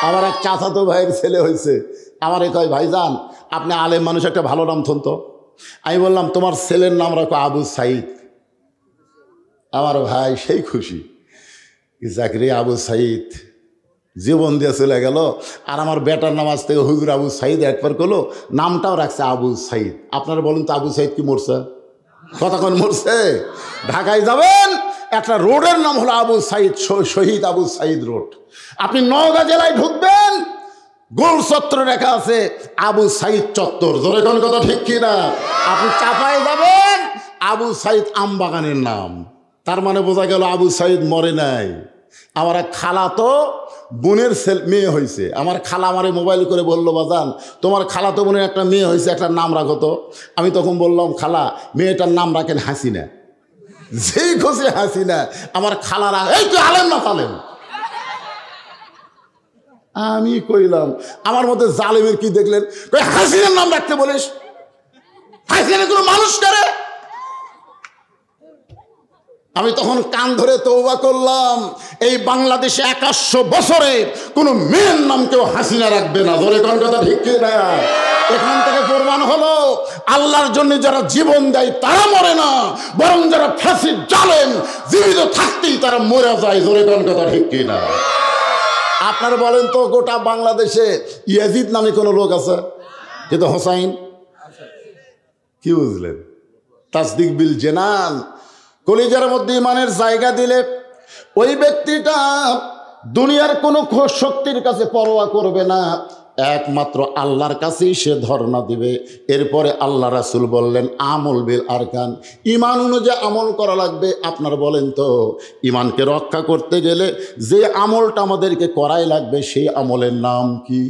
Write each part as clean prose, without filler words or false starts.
আমার এক চাচাতো ভাইয়ের ছেলে হয়েছে, আমারে কয় ভাইজান আপনি আলেম মানুষ, একটা ভালো নাম থন তো। আমি বললাম তোমার ছেলের নাম রাখো আবু সাইদ। আমার ভাই সেই খুশি, চাকরি আবু সাইদ, জীবন দিয়ে চলে গেল। আর আমার বেটার নাম আজ থেকে হুজুর আবু সাইদ একবার করলো, নামটাও রাখছে আবু সাইদ। আপনারা বলুন তো আবু সাইদ কি মরছে? কতক্ষণ মরছে? ঢাকায় যাবেন, একটা রোডের নাম হলো আবু সাইদ, শহীদ আবু সাইদ রোড। আপনি নওগাঁ জেলায় ঢুকবেন, গোল চত্বর রেখা আছে আবু সাইদ চত্বর। ধরে কোন কথা ঠিক কিনা? আপনি চাপায় যাবেন, আবু সাইদ আমবাগানের নাম। তার মানে বোঝা গেল আবু সাইদ মরে নাই। আমার এক খালা তো বোনের মেয়ে হয়েছে। আমার খালা আমারে মোবাইল করে বললো বাজান তোমার খালা তো বোনের একটা মেয়ে হয়েছে, একটা নাম রাখো তো। আমি তখন বললাম খালা মেয়েটার নাম রাখেন হাসিনা। যেই খুশি হাসিনা, আমার খালারা এই তুই আলেম না তালেম। আমি কইলাম আমার মধ্যে জালেমের কি দেখলেন? হাসিনার নাম রাখতে বলিস? হাসিনা কোনো মানুষ করে? আমি তখন কান ধরে তওবা করলাম, এই বাংলাদেশে 2100 বছরে কোন মেয়ের নাম কেউ হাসিনা রাখবে না। ধরে কোন কথা ঠিক না? এখান থেকে প্রমাণ হলো আল্লাহর জন্য যারা জীবন দেয় তারা মরে না, বরং যারা ফাঁসির জালেম জীবিত থাকতেই তারা মরে যায়। ধরে কোন কথা ঠিক না? আপনারা বলেন তো গোটা বাংলাদেশে ইয়াজিদ নামে কোনো লোক আছে? কিন্তু হোসাইন কি বুঝলেন? তাসদিক বিল জেনান, কলিজার মধ্যে ইমানের জায়গা দিলে ওই ব্যক্তিটা দুনিয়ার কোনো শক্তির কাছে পরোয়া করবে না, একমাত্র আল্লাহর কাছেই সে ধর্ণা দিবে। এরপরে আল্লাহ রাসূল বললেন আমল বিল আরকান, ইমান অনুযায়ী আমল করা লাগবে। আপনার বলেন তো ইমানকে রক্ষা করতে গেলে যে আমলটা আমাদেরকে করাই লাগবে সেই আমলের নাম কি?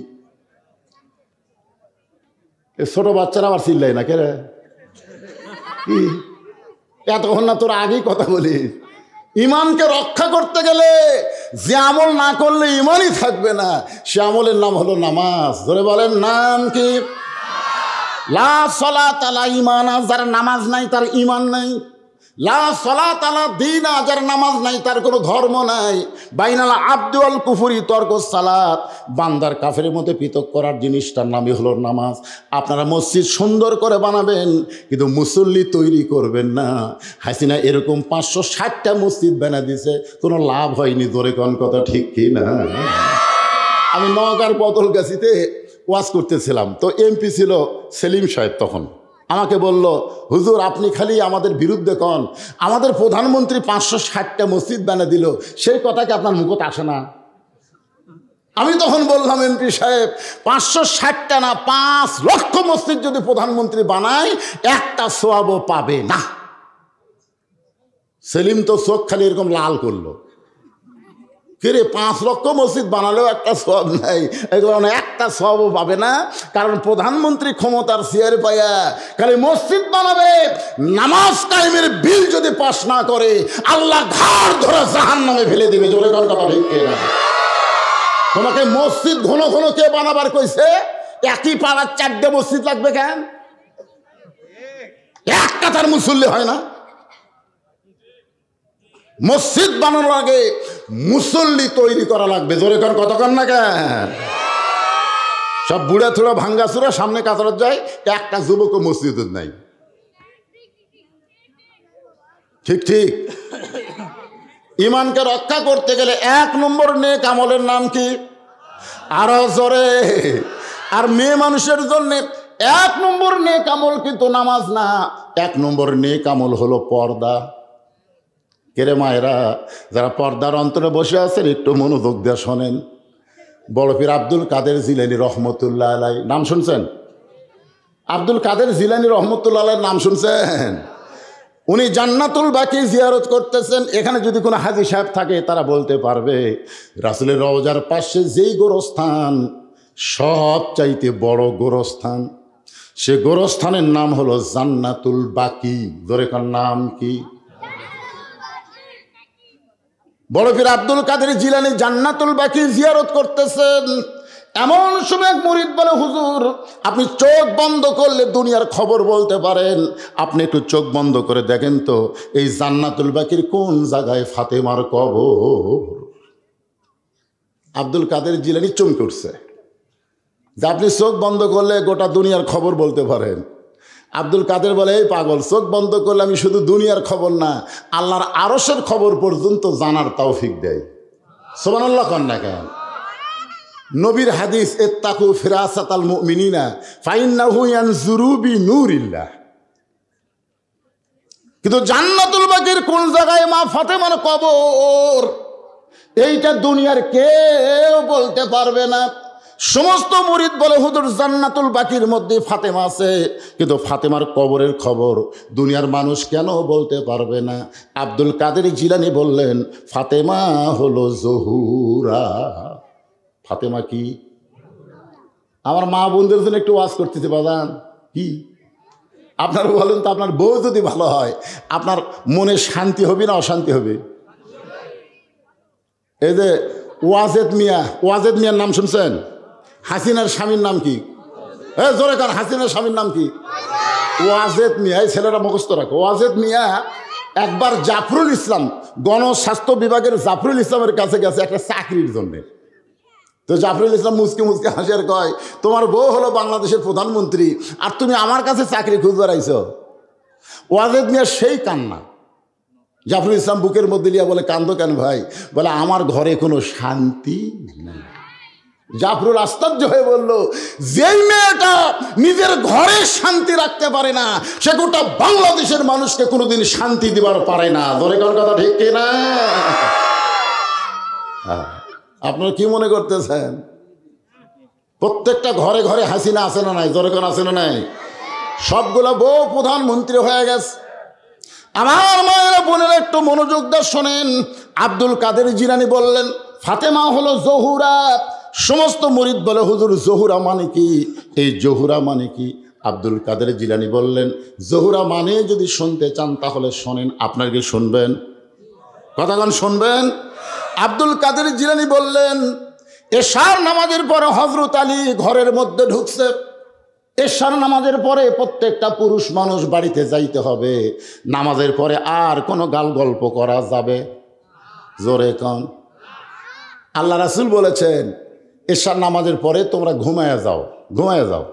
ছোট বাচ্চারা আবার চিল্লাই না কে রে? কি এতক্ষণ না তোর আগেই কথা বলি? ইমানকে রক্ষা করতে গেলে যে আমল না করলে ইমানই থাকবে না, সে আমলের নাম হলো নামাজ। ধরে বলেন নাম কি? লা সালাতা লা ঈমানা, যার নামাজ নাই তার ঈমান নাই। লা সালাতা লা দীনা, যার নামাজ নাই তার কোনো ধর্ম নাই। বাইনাল আবদি ওয়াল কুফরি তরকুস সালাত, বান্দার কাফেরের মধ্যে পৃথক করার জিনিসটার নামই হলো নামাজ। আপনারা মসজিদ সুন্দর করে বানাবেন কিন্তু মুসল্লি তৈরি করবেন না। হাসিনা এরকম 560টা মসজিদ বানিয়ে দিছে, কোনো লাভ হয়নি। ধরে কোন কথা ঠিক কি না? আমি নওগাঁর বদলগাছিতে ওয়াজ করতেছিলাম, তো এমপি ছিল সেলিম সাহেব। তখন আমাকে বলল হুজুর আপনি খালি আমাদের বিরুদ্ধে কন, আমাদের প্রধানমন্ত্রী 560টা মসজিদ বানিয়ে দিল, সেই কথাকে আপনার মুখত আসে না? আমি তখন বললাম এমপি সাহেব 560টা না 5 লক্ষ মসজিদ যদি প্রধানমন্ত্রী বানায় একটা সওয়াবও পাবে না। সেলিম তো চোখ খালি এরকম লাল করলো, কিরে 5 লক্ষ মসজিদ বানালেও একটা সওয়াব নাই, এগুলো একটা সওয়াবও পাবে না। কারণ প্রধানমন্ত্রী ক্ষমতার চেয়ার পাইয়া খালি মসজিদ বানাবে, নামাজ টাইমের বিল যদি পাস না করে আল্লাহ ঘাড় ধরে জাহান্নামে ফেলে দিবে। জোরে কোন কথা ঠিক না? তোমাকে মসজিদ ঘন ঘন কে বানাবার কইছে? একই পাড়ার 4টে মসজিদ লাগবে কেন? এক কাতার মুসল্লি হয় না? মসজিদ বানানোর আগে মুসল্লি তৈরি করা লাগবে। জোরে কোন কথা কন না কেন? সব বুড়া থুড়া ভাঙ্গা চুরা সামনে কাতার যায়, একটা যুবক মসজিদের নাই। ঠিক ঠিক। ইমানকে রক্ষা করতে গেলে 1 নম্বর নেক আমলের নাম কি? আরো জোরে। আর মেয়ে মানুষের জন্য 1 নম্বর নেক আমল কিন্তু নামাজ না, 1 নম্বর নেক আমল হলো পর্দা। কেরে মায়েরা যারা পর্দার অন্তরে বসে আছেন একটু মনোযোগ দিয়ে শোনেন। বড় পীর আব্দুল কাদের জিলানী রহমতুল্লাহ আলাই নাম শুনছেন? আব্দুল কাদের জিলানী রহমতুল্লাহ আলাইয়ের নাম শুনছেন? উনি জান্নাতুল বাকি জিয়ারত করতেছেন। এখানে যদি কোনো হাজী সাহেব থাকে তারা বলতে পারবে রাসূলের রওজার পাশে যেই গোরস্থান সব চাইতে বড় গোরস্থান, সে গোরস্থানের নাম হলো জান্নাতুল বাকি। ধরে কার নাম কি? বড় পীর আব্দুল কাদের জিলানী জান্নাতুল বাকি জিয়ারত করতেছেন। এমন সময় এক মুরিদ বলে হুজুর আপনি চোখ বন্ধ করলে দুনিয়ার খবর বলতে পারেন, আপনি একটু চোখ বন্ধ করে দেখেন তো এই জান্নাতুল বাকির কোন জায়গায় ফাতেমার কবর। আব্দুল কাদের জিলানী চমকে উঠছে যে আপনি চোখ বন্ধ করলে গোটা দুনিয়ার খবর বলতে পারেন। আব্দুল কাদের বলে, এই পাগল, চোখ বন্ধ করলে আমি শুধু দুনিয়ার খবর না, আল্লাহর আরশের খবর পর্যন্ত জানার তৌফিক দেয়। সুবহানাল্লাহ কন না কেন? নবীর হাদিস, ইত্তাকু ফিরাসাতাল মুমিনিনা ফাইন্নাহু ইয়ানজুরু বিনূরিল্লাহ। কিন্তু জান্নাতুল বাকির কোন জায়গায় মা ফাতেমার কবর, এইটা দুনিয়ার কেউ বলতে পারবে না। সমস্ত মুরিদ বলে, হুজুর জান্নাতুল বাকির মধ্যে ফাতেমা আছে, কিন্তু ফাতেমার কবরের খবর দুনিয়ার মানুষ কেন বলতে পারবে না? আব্দুল কাদের জিলানী বললেন, ফাতেমা হলো জহুরা। ফাতেমা কি? আমার মা বোনদের জন্য একটু ওয়াজ করতেছে বাজান, কি আপনারা বলেন তো, আপনার বউ যদি ভালো হয় আপনার মনে শান্তি হবে না অশান্তি হবে? এই যে ওয়াজেদ মিয়ার নাম শুনছেন? হাসিনার স্বামীর নাম কি? জোরে কার, হাসিনার স্বামীর নাম কি? ওয়াজেদ মিয়া। এই ছেলেরা মুখস্থ রাখো। ওয়াজেদ মিয়া একবার জাফরুল ইসলাম, গণস্বাস্থ্য বিভাগের জাফরুল ইসলামের কাছে গেছে একটা চাকরির জন্যে। তো জাফরুল ইসলাম মুচকে মুচকে হাসি আর কয়, তোমার বউ হলো বাংলাদেশের প্রধানমন্ত্রী আর তুমি আমার কাছে চাকরি খুঁজবার আইছো? ওয়াজেদ মিয়া সেই কান্না। জাফরুল ইসলাম বুকের মধ্যে লিয়া বলে, কান্দো কেন ভাই? বলে, আমার ঘরে কোনো শান্তি নেই। জাফরুল আশ্চর্য হয়ে বলল, যেই মেয়েটা নিজের ঘরে শান্তি রাখতে পারে না, সে গোটা বাংলাদেশের মানুষকে কোনোদিন শান্তি দিবার পারে না। ধরে কোন কথা ঠিক কিনা? আপনারা কি মনে করতেছেন? প্রত্যেকটা ঘরে ঘরে হাসিনা আছে না নাই? জোরে কোন আছে না নাই? সবগুলো বউ প্রধানমন্ত্রী হয়ে গেছে। আমার মায়েরা বোনেরা একটু মনোযোগ দিয়ে শোনেন। আব্দুল কাদের জিলানী বললেন, ফাতেমা হলো জহুরা। সমস্ত মুরিদ বলে, হুজুর জহুরা মানে কি? এই জহুরা মানে কি? আব্দুল কাদের জিলানী বললেন, জহুরা মানে যদি শুনতে চান তাহলে শোনেন। আপনার কি শুনবেন? কথাগান শুনবেন? আব্দুল কাদের জিলানী বললেন, এশার নামাজের পরে হযরত আলী ঘরের মধ্যে ঢুকছে। এশার নামাজের পরে প্রত্যেকটা পুরুষ মানুষ বাড়িতে যাইতে হবে। নামাজের পরে আর কোনো গাল গল্প করা যাবে? জোরে কন। আল্লাহ রাসূল বলেছেন, এশার নামাজের পরে তোমরা ঘুমায় যাও,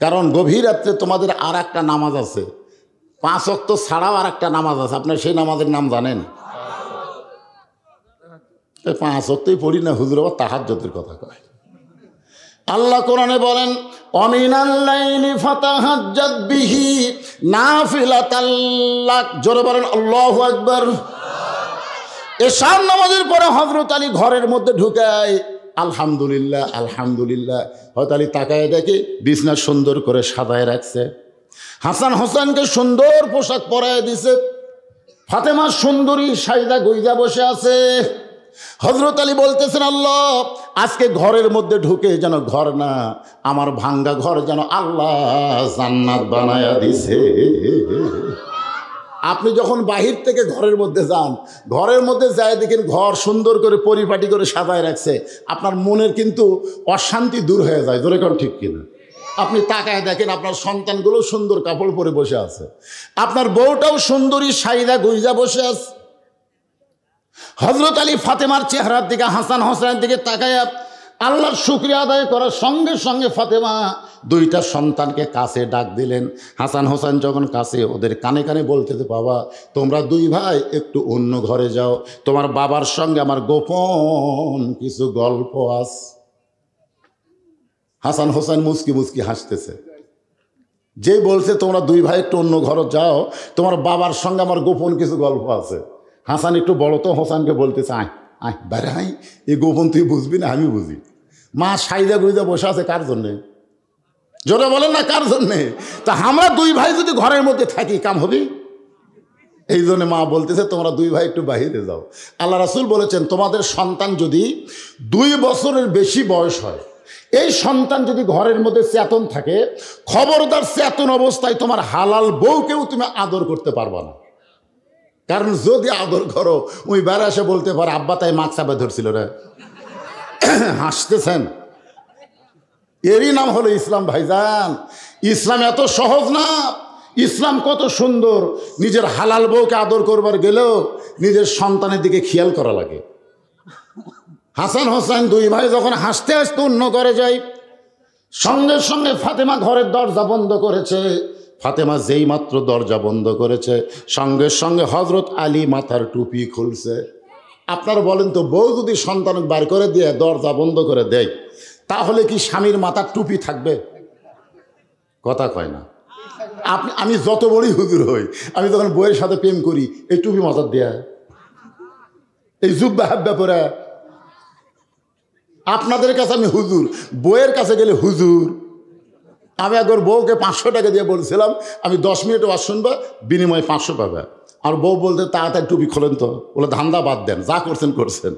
কারণ গভীর রাত্রে তোমাদের আর একটা নামাজ আছে, 5 ওয়াক্ত ছাড়াও আর একটা নামাজ আছে। আপনার সেই নামাজের নাম জানেন? 5 ওয়াক্তই পড়ি না হুজুর, আবার তাহাজ্জুদের কথা কয়। আল্লাহ কোরআনে বলেন, অমিনাল লাইলি ফাতাহাজ্জাদ বিহি নাফিলাতাল লাক। জোরে বলেন আল্লাহু আকবার। এশার নামাজের পরে হযরত আলী ঘরের মধ্যে ঢুকায়, আলহামদুলিল্লাহ আলহামদুলিল্লাহ। হযরত আলী তাকায় দেখে বিছনা সুন্দর করে সাজায় রাখছে, হাসান হোসেনকে সুন্দর পোশাক পরায় দিছে, ফাতেমা সুন্দরী সাইদা গুইজা বসে আছে। হযরত আলী বলতেছেন, আল্লাহ আজকে ঘরের মধ্যে ঢুকে যেন ঘর না, আমার ভাঙ্গা ঘর যেন আল্লাহ জান্নাত বানায়া দিছে। আপনি যখন বাহির থেকে ঘরের মধ্যে যান, ঘরের মধ্যে যায় দেখেন ঘর সুন্দর করে পরিপাটি করে সাজায় রাখছে, আপনার মনের কিন্তু অশান্তি দূর হয়ে যায়। জোরে কোন ঠিক কিনা? আপনি তাকায় দেখেন আপনার সন্তানগুলো সুন্দর কাপড় পরে বসে আছে, আপনার বউটাও সুন্দরী সাইদা গুইজা বসে আছে। হযরত আলী ফাতেমার চেহারার দিকে, হাসান হোসেনের দিকে তাকায় আল্লাহর শুকরিয়া আদায় করার সঙ্গে সঙ্গে ফাতেমা 2টা সন্তানকে কাছে ডাক দিলেন। হাসান হোসেন যখন কাছে, ওদের কানে কানে বলতেছে, বাবা তোমরা 2 ভাই একটু অন্য ঘরে যাও, তোমার বাবার সঙ্গে আমার গোপন কিছু গল্প আছে। হাসান হোসেন মুচকি মুচকি হাসতেছে। যেই বলছে তোমরা 2 ভাই একটু অন্য ঘরে যাও, তোমার বাবার সঙ্গে আমার গোপন কিছু গল্প আছে, হাসান একটু বড় তো হোসেনকে বলতেছে, আয় বাইরে আয়, এই গোপন তুই বুঝবি না, আমি বুঝি। মা সাইদা গুইজা বসে আছে কার জন্যে? জোরে বলেন না, কার জন্যে? তা আমরা 2 ভাই যদি ঘরের মধ্যে থাকি কাম হবে? এই জন্য মা বলতেছে তোমরা 2 ভাই একটু বাহিরে যাও। আল্লাহ রাসূল বলেছেন, তোমাদের সন্তান যদি 2 বছরের বেশি বয়স হয়, এই সন্তান যদি ঘরের মধ্যে চেতন থাকে, খবরদার চেতন অবস্থায় তোমার হালাল বউকেও তুমি আদর করতে পারবা না। কারণ যদি আদর করো, ওই বেড়া এসে বলতে পারে, আব্বা তাই মাছ চাপে ধরছিল রে। হাসতেছেন, এরই নাম হলো ইসলাম। ভাইজান, ইসলাম এত সহজ না। ইসলাম কত সুন্দর। নিজের হালাল বউকে আদর করবার গেলেও নিজের সন্তানের দিকে খেয়াল করা লাগে। হাসান হোসেন দুই ভাই যখন হাসতে হাসতে অন্য ঘরে যায়, সঙ্গে সঙ্গে ফাতেমা ঘরের দরজা বন্ধ করেছে। ফাতেমা যেই মাত্র দরজা বন্ধ করেছে, সঙ্গে সঙ্গে হজরত আলী মাথার টুপি খুলছে। আপনারা বলেন তো, বউ যদি সন্তান বার করে দিয়ে দরজা বন্ধ করে দেয়, তাহলে কি স্বামীর মাথার টুপি থাকবে? কথা কয় না। আমি যত বড়ই হুজুর হই, আমি যখন বউয়ের সাথে প্রেম করি, এই টুপি মাথার দেয়া, এই জুব্বা হাব্বা পরে। আপনাদের কাছে আমি হুজুর, বউয়ের কাছে গেলে হুজুর। আমি একবার বউকে 500 টাকা দিয়ে বলছিলাম, আমি 10 মিনিট ওয়াজ শুনবা, বিনিময়ে 500 পাবে। আর বউ বলতে, তাড়াতাড়ি টুপি খোলেন তো। বলে, ধান্দা বাদ দেন, যা করছেন করছেন।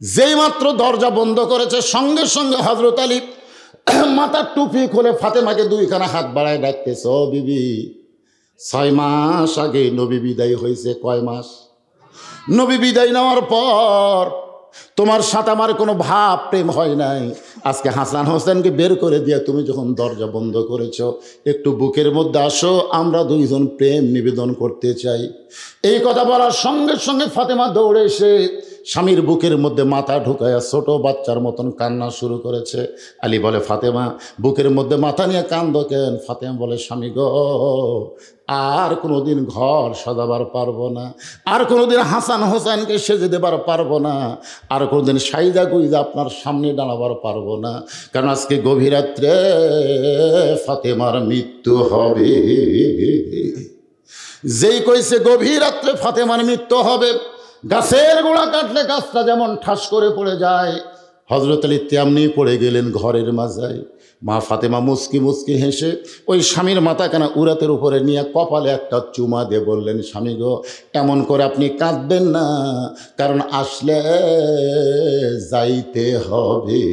যেই মাত্র দরজা বন্ধ করেছে, সঙ্গে সঙ্গে হযরত আলী মাথার টুপি খুলে ফাতেমাকে দুইখানা হাত বাড়ায় ডাকতেছে, ও বিবি, 6 মাস আগে নবী বিদায় হয়েছে। কয় মাস? নবী বিদায় নেওয়ার পর তোমার সাথে আমার কোনো ভাব প্রেম হয় নাই। আজকে হাসান হোসেনকে বের করে দিয়ে তুমি যখন দরজা বন্ধ করেছো, একটু বুকের মধ্যে আসো, আমরা দুইজন প্রেম নিবেদন করতে চাই। এই কথা বলার সঙ্গে সঙ্গে ফাতেমা দৌড়ে এসে স্বামীর বুকের মধ্যে মাথা ঢুকায়া ছোট বাচ্চার মতন কান্না শুরু করেছে। আলী বলে, ফাতেমা, বুকের মধ্যে মাথা নিয়ে কান্দো কেন? ফাতেমা বলে, স্বামী গো, আর কোনোদিন ঘর সাজাবার পারবো না, আর কোনোদিন হাসান হোসেনকে সেজে দেবার পারবো না, আর কোনোদিন সাইদা গুইদা আপনার সামনে দাঁড়াবার পারবো না, কারণ আজকে গভীর রাত্রে ফাতেমার মৃত্যু হবে। যেই কইছে গভীর রাত্রে ফাতেমার মৃত্যু হবে, গাছের গোড়া কাটলে গাছটা যেমন ঠাস করে পড়ে যায়, হযরত আলী তেমনি পড়ে গেলেন ঘরের মাঝায়। মা ফাতেমা মুচকি মুচকি হেসে ওই স্বামীর মাথাখানা উরাতের উপরে নিয়ে কপালে একটা চুমা দিয়ে বললেন, স্বামী গো, এমন করে আপনি কাঁদবেন না, কারণ আসলে যাইতে হবে।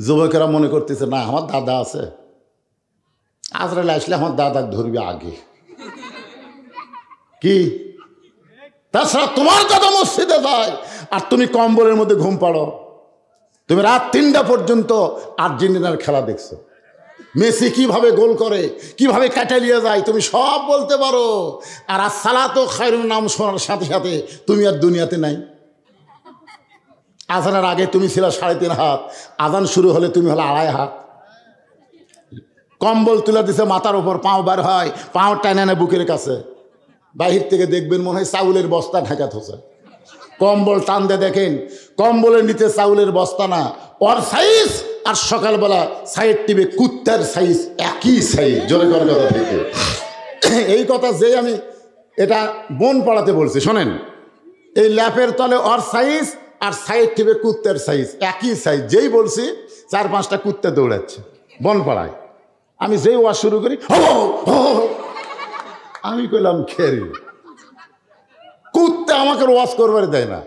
যুবকেরা মনে করতেছে, না, আমার দাদা আছে, আজরাইল আসলে আমার দাদাকে ধরবে আগে। কি? তাছাড়া তোমার দাদা মসজিদে যায় আর তুমি কম্বলের মধ্যে ঘুম পাড়ো। তুমি রাত 3টা পর্যন্ত আর্জেন্টিনার খেলা দেখছো, মেসি কিভাবে গোল করে, কিভাবে কাটালিয়ে যায়, তুমি সব বলতে পারো। আর আসসালাতু খায়রুন নাম শোনার সাথে সাথে তুমি আর দুনিয়াতে নাই। আজানের আগে তুমি ছিল 3.5 হাত, আজান শুরু হলে তুমি হলো 2.5 হাত। কম্বল তুলে দিছে মাথার উপর, পাও বার হয়, পাও টানে না বুকের কাছে, বাহির থেকে দেখবেন মনে হয় চাউলের বস্তা ঢাকা থোছে। কম্বল টান দিয়ে দেখেন, কম্বলের নিচে চাউলের বস্তা না, ওর সাইজ আর সকালবেলা সাইড টিভি কুত্তার সাইজ একই সাইজ। জোরে করার কথা থেকে এই কথা যে আমি এটা বোন পড়াতে বলছি, শোনেন, এই ল্যাপের তলে ওর সাইজ আর সাইড টিভি কুত্তার সাইজ একই সাইজ। যেই বলছি 4-5টা কুত্তা দৌড়াচ্ছে বন পাড়ায়। আমি যেই ওয়াজ শুরু করি, আমি কইলাম, খেরি কুত্তা আমাকে ওয়াজ করবার দেয় না।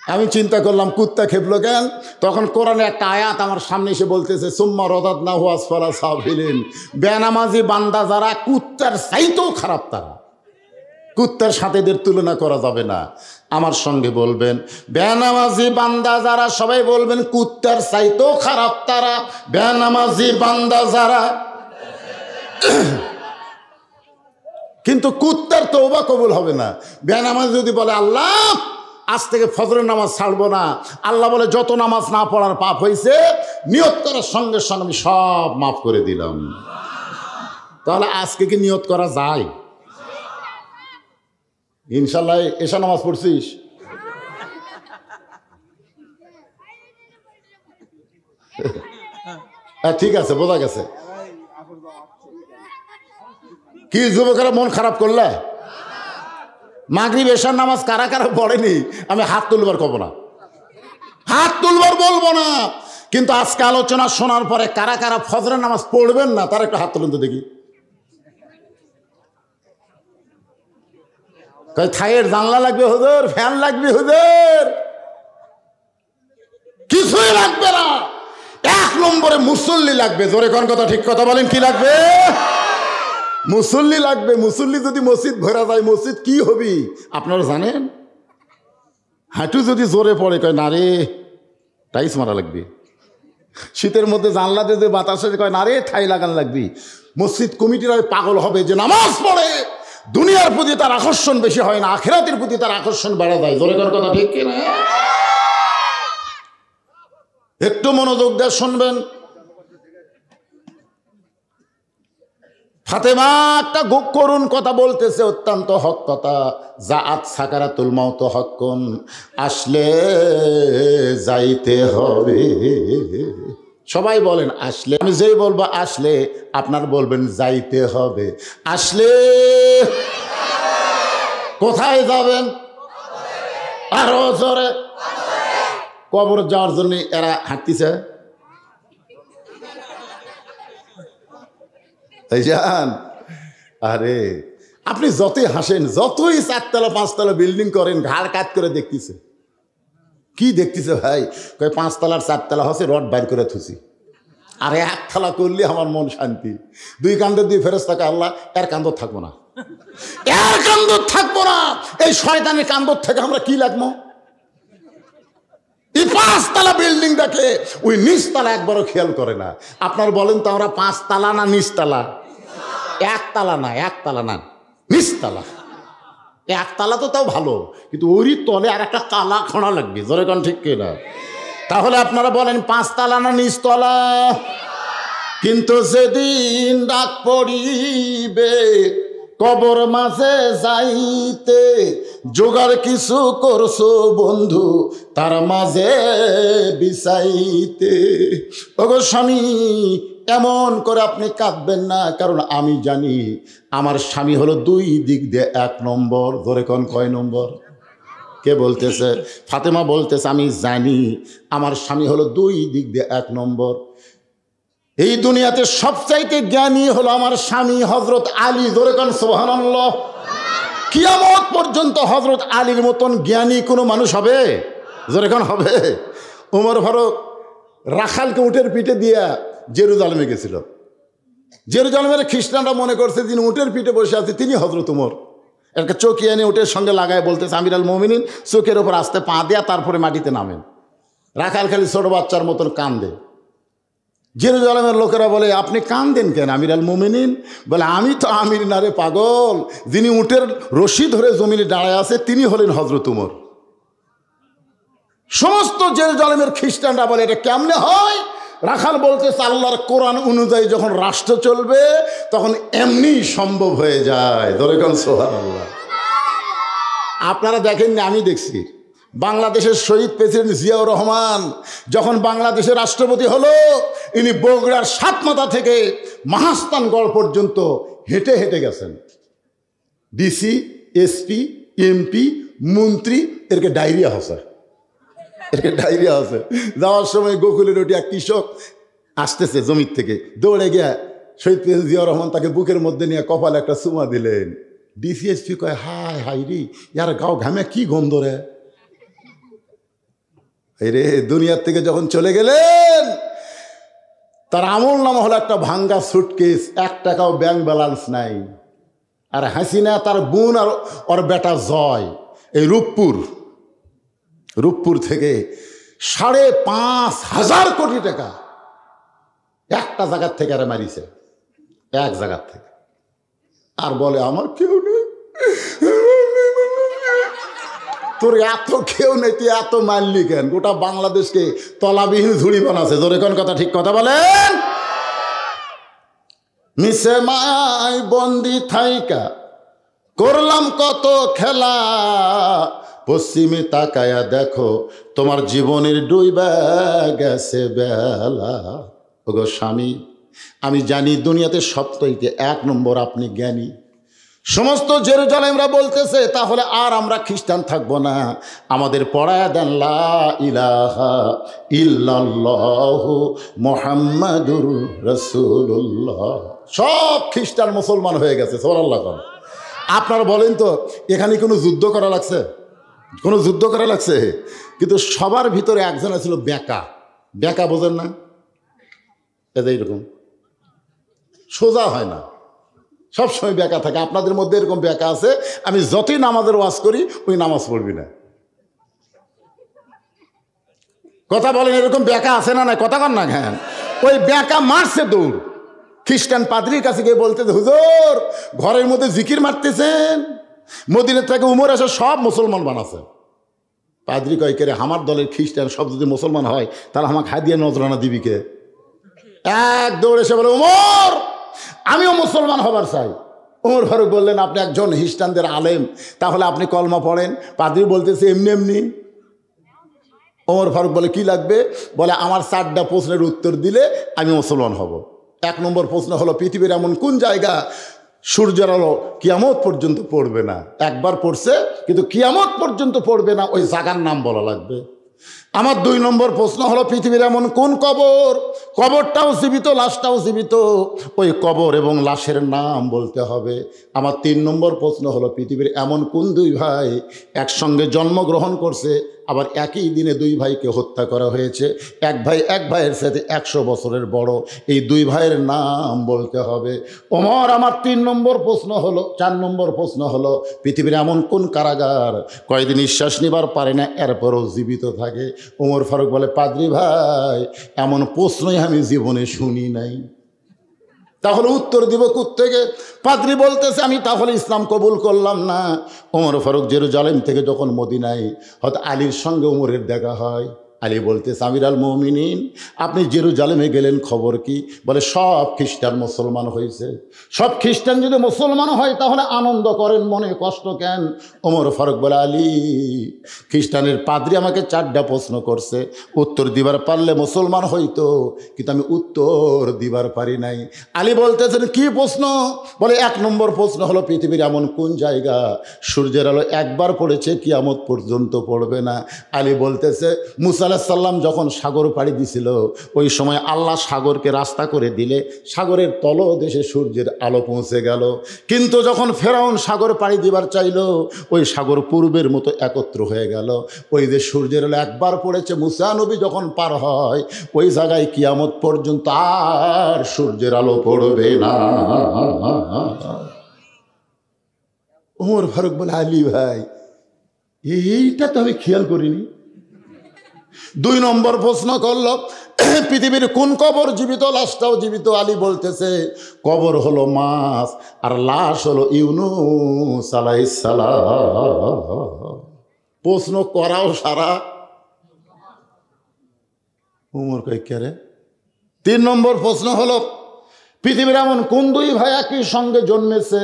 আমি চিন্তা করলাম, কুত্তা খেপলো কেন? তখন কোরআনে একটা আয়াত আমার সামনে এসে বলতেছে, সুম্মা রাদাদনাহু আসফালা সাফিলিন, বেনামাজি বান্দা যারা কুত্তার চাইতেও খারাপ, তারা কুত্তার সাথে এদের তুলনা করা যাবে না। আমার সঙ্গে বলবেন, বেনামাজি বান্দা যারা, সবাই বলবেন, কুত্তার চাইতেও খারাপ তারা, বেনামাজি বান্দা যারা। কিন্তু কুত্তার তওবা কবুল হবে না। বেনামাজ যদি বলে, আল্লাহ আজ থেকে ফজরের নামাজ ছাড়বো না, আল্লাহ বলে, যত নামাজ না পড়ার পাপ হয়েছে নিয়ত করার সঙ্গে সঙ্গে আমি সব মাফ করে দিলাম। তাহলে আজকে কি নিয়ত করা যায়? ইনশাল্লাহ। এশা নামাজ পড়ছিস? ঠিক আছে, বোঝা গেছে। কি যুবকেরা মন খারাপ করলে? মাগরিব এশার নামাজ কারা কারা পড়েনি আমি হাত তুলবার কব না, হাত তুলবার বলবো না, কিন্তু আজকে আলোচনা শোনার পরে কারা কারা ফজরের নামাজ পড়বেন না তারা একটু হাত তুলুন তো দেখি। থাইয়ের জানলা লাগবে হুজুর, ফ্যান লাগবে হুজুর, কিছুই লাগবে না। 1 নম্বরে মুসল্লি লাগবে। জোরে কোন কথা, ঠিক কথা বলেন, কি লাগবে? মুসল্লি লাগবে। মুসল্লি যদি মসজিদ ভরা যায়, মসজিদ কি হবি আপনারা জানেন? হাঁটু যদি জোরে পড়ে, কয় না রে টাইস মারা লাগবে। শীতের মধ্যে জানলা দিয়ে যে বাতাসে, কয় না রে ঠাই লাগান লাগবি। মসজিদ কমিটিরা পাগল হবে যে নামাজ পড়ে, দুনিয়ার প্রতি তার আকর্ষণ বেশি হয় না, আখিরাতের প্রতি তার আকর্ষণ বেড়ে যায়। জোরে কোন কথা ঠিক কিনা? একটু মনোযোগ দিয়ে শুনবেন। ফাতেমা একটা করুণ কথা বলতেছে, অত্যন্ত হক কথা। জাআত সাকারাতুল মাউত হক্কুন, আসলে যাইতে হবে। সবাই বলেন আসলে। আমি যেই বলবো আসলে, আপনার বলবেন যাইতে হবে। আসলে কোথায় যাবেন? আরো জোরে। কবর যাওয়ার জন্য এরা হাঁটতেছে। আরে আপনি যতই হাসেন, যতই 4তলা 5তলা বিল্ডিং করেন, ঘাড় কাত করে দেখতেছে। কি দেখতেছে ভাই? কয় 5তলার 4তলা হচ্ছে রড বাইর করে থুছি। আর 1তলা করলে আমার মন শান্তি। 2 কান্দর 2 ফেরেশতাকে, আল্লাহ এর কান্দর থাকবো না, এর কান্দর থাকবো না। এই শয়তানের কান্দর থেকে আমরা কি লাগবো? এই 5তলা বিল্ডিং দেখে ওই নিচতলা একবারও খেয়াল করে না। আপনার বলেন তো, আমরা 5তলা না নিচতলা? 1তলা না, 1তলা না, নিচতলা। 1তলা তো তাও ভালো, কিন্তু ওরই তলে আর একটা তালা খোঁড়া লাগবে। জোরে কোন ঠিক কিনা? তাহলে আপনারা বলেন 5তলা না নিচতলা? কিন্তু যেদিন ডাক পড়িবে কবর মাঝে যাইতে, জোগাড় কিছু করছো বন্ধু তার মাঝে বিছাইতে। ওগো স্বামী, এমন করে আপনি কাঁদবেন না, কারণ আমি জানি আমার স্বামী হলো 2 দিক দিয়ে 1 নম্বর। ধরে কোন কয় নম্বর? কে বলতেছে? ফাতেমা বলতেছে, আমি জানি আমার স্বামী হলো 2 দিক দিয়ে 1 নম্বর। এই দুনিয়াতে সবচাইতে জ্ঞানী হলো আমার স্বামী হযরত আলী। ধরে কোন সুবহানাল্লাহ। কিয়ামত পর্যন্ত হযরত আলীর মতন জ্ঞানী কোনো মানুষ হবে? জোরে কোন হবে? ওমর ফারুক রাখালকে উটের পিঠে দিয়া জেরুজালেমে গেছিল। জেরুজালেমের খ্রিস্টানরা মনে করছে যিনি উটের পিঠে বসে আছে তিনি হযরত ওমর। একটা চৌকি এনে উটের সঙ্গে লাগায় বলতেছে, আমিরুল মুমিনিন, চোখের ওপর আস্তে পা দেয়া তারপরে মাটিতে নামেন। রাখাল খালি ছোট বাচ্চার মতন কান্দে। জেরুজালেমের লোকেরা বলে, আপনি কান্দেন কেন আমিরুল মুমিনিন? বলে, আমি তো আমির না রে পাগল, যিনি উটের রশি ধরে জমিনে দাঁড়ায় আছে তিনি হলেন হযরত ওমর। সমস্ত জেরুজালেমের খ্রিস্টানরা বলে, এটা কেমনে হয়? রাখাল বলতেছে, আল্লাহর কোরআন অনুযায়ী যখন রাষ্ট্র চলবে তখন এমনি সম্ভব হয়ে যায়। ধরে কোন সুবহানাল্লাহ। আপনারা দেখেননি, আমি দেখছি। বাংলাদেশের শহীদ প্রেসিডেন্ট জিয়াউর রহমান যখন বাংলাদেশের রাষ্ট্রপতি হলো, ইনি বগুড়ার 7 মাথা থেকে মহাস্থানগড় পর্যন্ত হেঁটে হেঁটে গেছেন। ডিসি, এসপি, এমপি, মন্ত্রী, এরকে ডায়রিয়া হসে, এরকে ডায়রিয়া হসে। যাওয়ার সময় গোকুলের ওটি এক কৃষক আসতেছে জমির থেকে, দৌড়ে গিয়া শহীদ প্রেসিডেন্ট জিয়াউর রহমান তাকে বুকের মধ্যে নিয়ে কপালে একটা চুমা দিলেন। ডিসি, এসপি কয়, হায় হাই রে, ইয়ার গাও ঘামে কি গন্ধ রে। রে দুনিয়ার থেকে যখন চলে গেলেন, তার আমল নামা হলো একটা ভাঙ্গা সুটকেস, 1 টাকাও ব্যাংক ব্যালেন্স নাই। আর হাসিনা তার বোন আর ওর বেটা জয় এই রূপপুর থেকে 5,500 কোটি টাকা একটা জায়গার থেকে আরে মারিছে, এক জায়গার থেকে। আর বলে, আমার কেউ নেই। তোর এত কেউ নেই, তুই এত মারলি কেন? গোটা বাংলাদেশকে তলাবিহীন ঝুড়ি বানাচ্ছে। জোরে কোন কথা ঠিক কথা বলেন। মিশে মায় বন্দি থাইকা করলাম কত খেলা, পশ্চিমে তাকায়া দেখো তোমার জীবনের ডুইবা গেছে বেলা। ওগো স্বামী, আমি জানি দুনিয়াতে সবচাইতে 1 নম্বর আপনি জ্ঞানী। সমস্ত জেরুজালেমরা বলতেছে, তাহলে আর আমরা খ্রিস্টান থাকবো না, আমাদের পড়ায়া দেন লা ইলাহা ইল্লাল্লাহু মুহাম্মাদুর রাসূলুল্লাহ। সব খ্রিস্টান মুসলমান হয়ে গেছে। সুবহানাল্লাহ। আপনারা বলেন তো, এখানে কোনো যুদ্ধ করা লাগছে? কোনো যুদ্ধ করা লাগছে? কিন্তু সবার ভিতরে একজন ছিল বেকা। বেকা বোঝেন না? এটা এইরকম সোজা হয় না, সবসময় বেকা থাকে। আপনাদের মধ্যে এরকম বেকা আছে, আমি যতই নামাজের ওয়াজ করি ওই নামাজ পড়বি না। কথা বলেন, এরকম বেকা আছে না? না কথা কন না। হ্যাঁ, ওই বেকা মারছে দৌড়, খ্রিস্টান পাদ্রীর কাছে গিয়ে বলতে, হুজুর ঘরের মধ্যে জিকির মারতেছেন, মদিনা থেকে উমর এসে সব মুসলমান বানাছে। পাদ্রী কয়, কে রে, আমার দলের খ্রিস্টান সব যদি মুসলমান হয় তাহলে আমাকে হাদিয়া নজরানা দিবি কে? এক দৌড়ে এসে বলে, উমর আমিও মুসলমান হবার চাই। ওমর ফারুক বললেন, আপনি একজন খ্রিস্টানদের আলেম, তাহলে আপনি কলমা পড়েন। পাদ্রী বলতেছে, এমনি এমনি। ওমর ফারুক বলে, কি লাগবে? বলে, আমার 4টা প্রশ্নের উত্তর দিলে আমি মুসলমান হব। 1 নম্বর প্রশ্ন হলো, পৃথিবীর এমন কোন জায়গা সূর্যের আলো কিয়ামত পর্যন্ত পড়বে না? একবার পড়ছে কিন্তু কিয়ামত পর্যন্ত পড়বে না, ওই জায়গার নাম বলা লাগবে। আমার 2 নম্বর প্রশ্ন হলো, পৃথিবীর এমন কোন কবর, কবরটাও জীবিত লাশটাও জীবিত, ওই কবর এবং লাশের নাম বলতে হবে। আমার 3 নম্বর প্রশ্ন হলো, পৃথিবীর এমন কোন 2 ভাই একসঙ্গে জন্মগ্রহণ করছে, আবার একই দিনে 2 ভাইকে হত্যা করা হয়েছে, এক ভাই এক ভাইয়ের সাথে 100 বছরের বড়, এই 2 ভাইয়ের নাম বলতে হবে। ওমর, আমার 3 নম্বর প্রশ্ন হলো, 4 নম্বর প্রশ্ন হলো, পৃথিবীর এমন কোন কারাগার কয়েকদিন নিঃশ্বাস নিবার পারে না এরপরও জীবিত থাকে? ওমর ফারুক বলে, পাদ্রী ভাই এমন প্রশ্নই আমি জীবনে শুনি নাই। তাহলে উত্তর দিব কোত্থেকে? পাদ্রী বলতেছে, আমি তাহলে ইসলাম কবুল করলাম না। ওমর ফারুক জেরুজালেম থেকে যখন মদিনায় হয়তো আলীর সঙ্গে ওমরের দেখা হয়, আলী বলতেছে, আমির আল মুমিনিন, আপনি জেরুজালেমে গেলেন, খবর কি? বলে, সব খ্রিস্টান মুসলমান হয়েছে। সব খ্রিস্টান যদি মুসলমান হয় তাহলে আনন্দ করেন, মনে কষ্ট কেন? ওমর ফারুক বলে, আলী, খ্রিস্টানের পাদ্রী আমাকে 4টা প্রশ্ন করছে, উত্তর দিবার পারলে মুসলমান হইতো, কিন্তু আমি উত্তর দিবার পারি নাই। আলী বলতেছেন, কি প্রশ্ন? বলে, 1 নম্বর প্রশ্ন হলো, পৃথিবীর এমন কোন জায়গা সূর্যের আলো একবার পড়েছে কিয়ামত পর্যন্ত পড়বে না? আলী বলতেছে, মুসা আলাইহিস সালাম যখন সাগর পাড়ি দিছিল, ওই সময় আল্লাহ সাগরকে রাস্তা করে দিলে সাগরের তলদেশে সূর্যের আলো পৌঁছে গেল। কিন্তু যখন ফেরাউন সাগর পাড়ি দিবার চাইল, ওই সাগর পূর্বের মতো একত্র হয়ে গেল। ওই যে সূর্যের আলো একবার পড়েছে, মুসা নবী যখন পার হয় ওই জায়গায় কিয়ামত পর্যন্ত আর সূর্যের আলো পড়বে না। ওমর ফারুক বলে, আলী ভাই, এইটা তো আমি খেয়াল করিনি। 2 নম্বর প্রশ্ন করলো, পৃথিবীর কোন কবর জীবিত লাশটাও জীবিত? আলী বলতেছে, কবর হলো মাছ আর লাশ হলো ইউনূস আলাইহিস সালাম। প্রশ্ন করাও সারা। উমর কই, কে রে? 3 নম্বর প্রশ্ন হলো, পৃথিবীর এমন কোন 2 ভাই একই সঙ্গে জন্মেছে,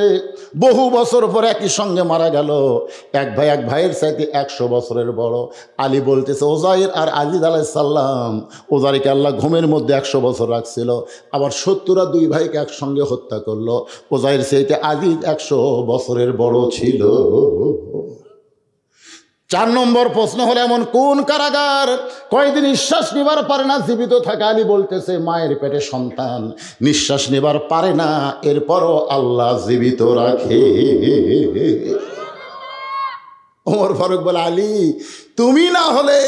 বহু বছর পর একই সঙ্গে মারা গেল, এক ভাই এক ভাইয়ের চাইতে 100 বছরের বড়? আলী বলতেছে, ওজাইর আর আজিজ আলাইহিস সালাম। ওজাইরকে আল্লাহ ঘুমের মধ্যে 100 বছর রাখছিল, আবার 70 2 ভাইকে একসঙ্গে হত্যা করলো। ওজাইর চাইতে আজিজ 100 বছরের বড় ছিল। 4 নম্বর প্রশ্ন হলো, এমন কোন কারাগার কয়েকদিন নিঃশ্বাস নেবার পারে না জীবিত থাকে? আলী বলতেছে, মায়ের পেটে সন্তান নিঃশ্বাস নেবার পারে না, এরপরও আল্লাহ জীবিত রাখে। ওমর ফারুক বলে, আলী, তুমি না হলে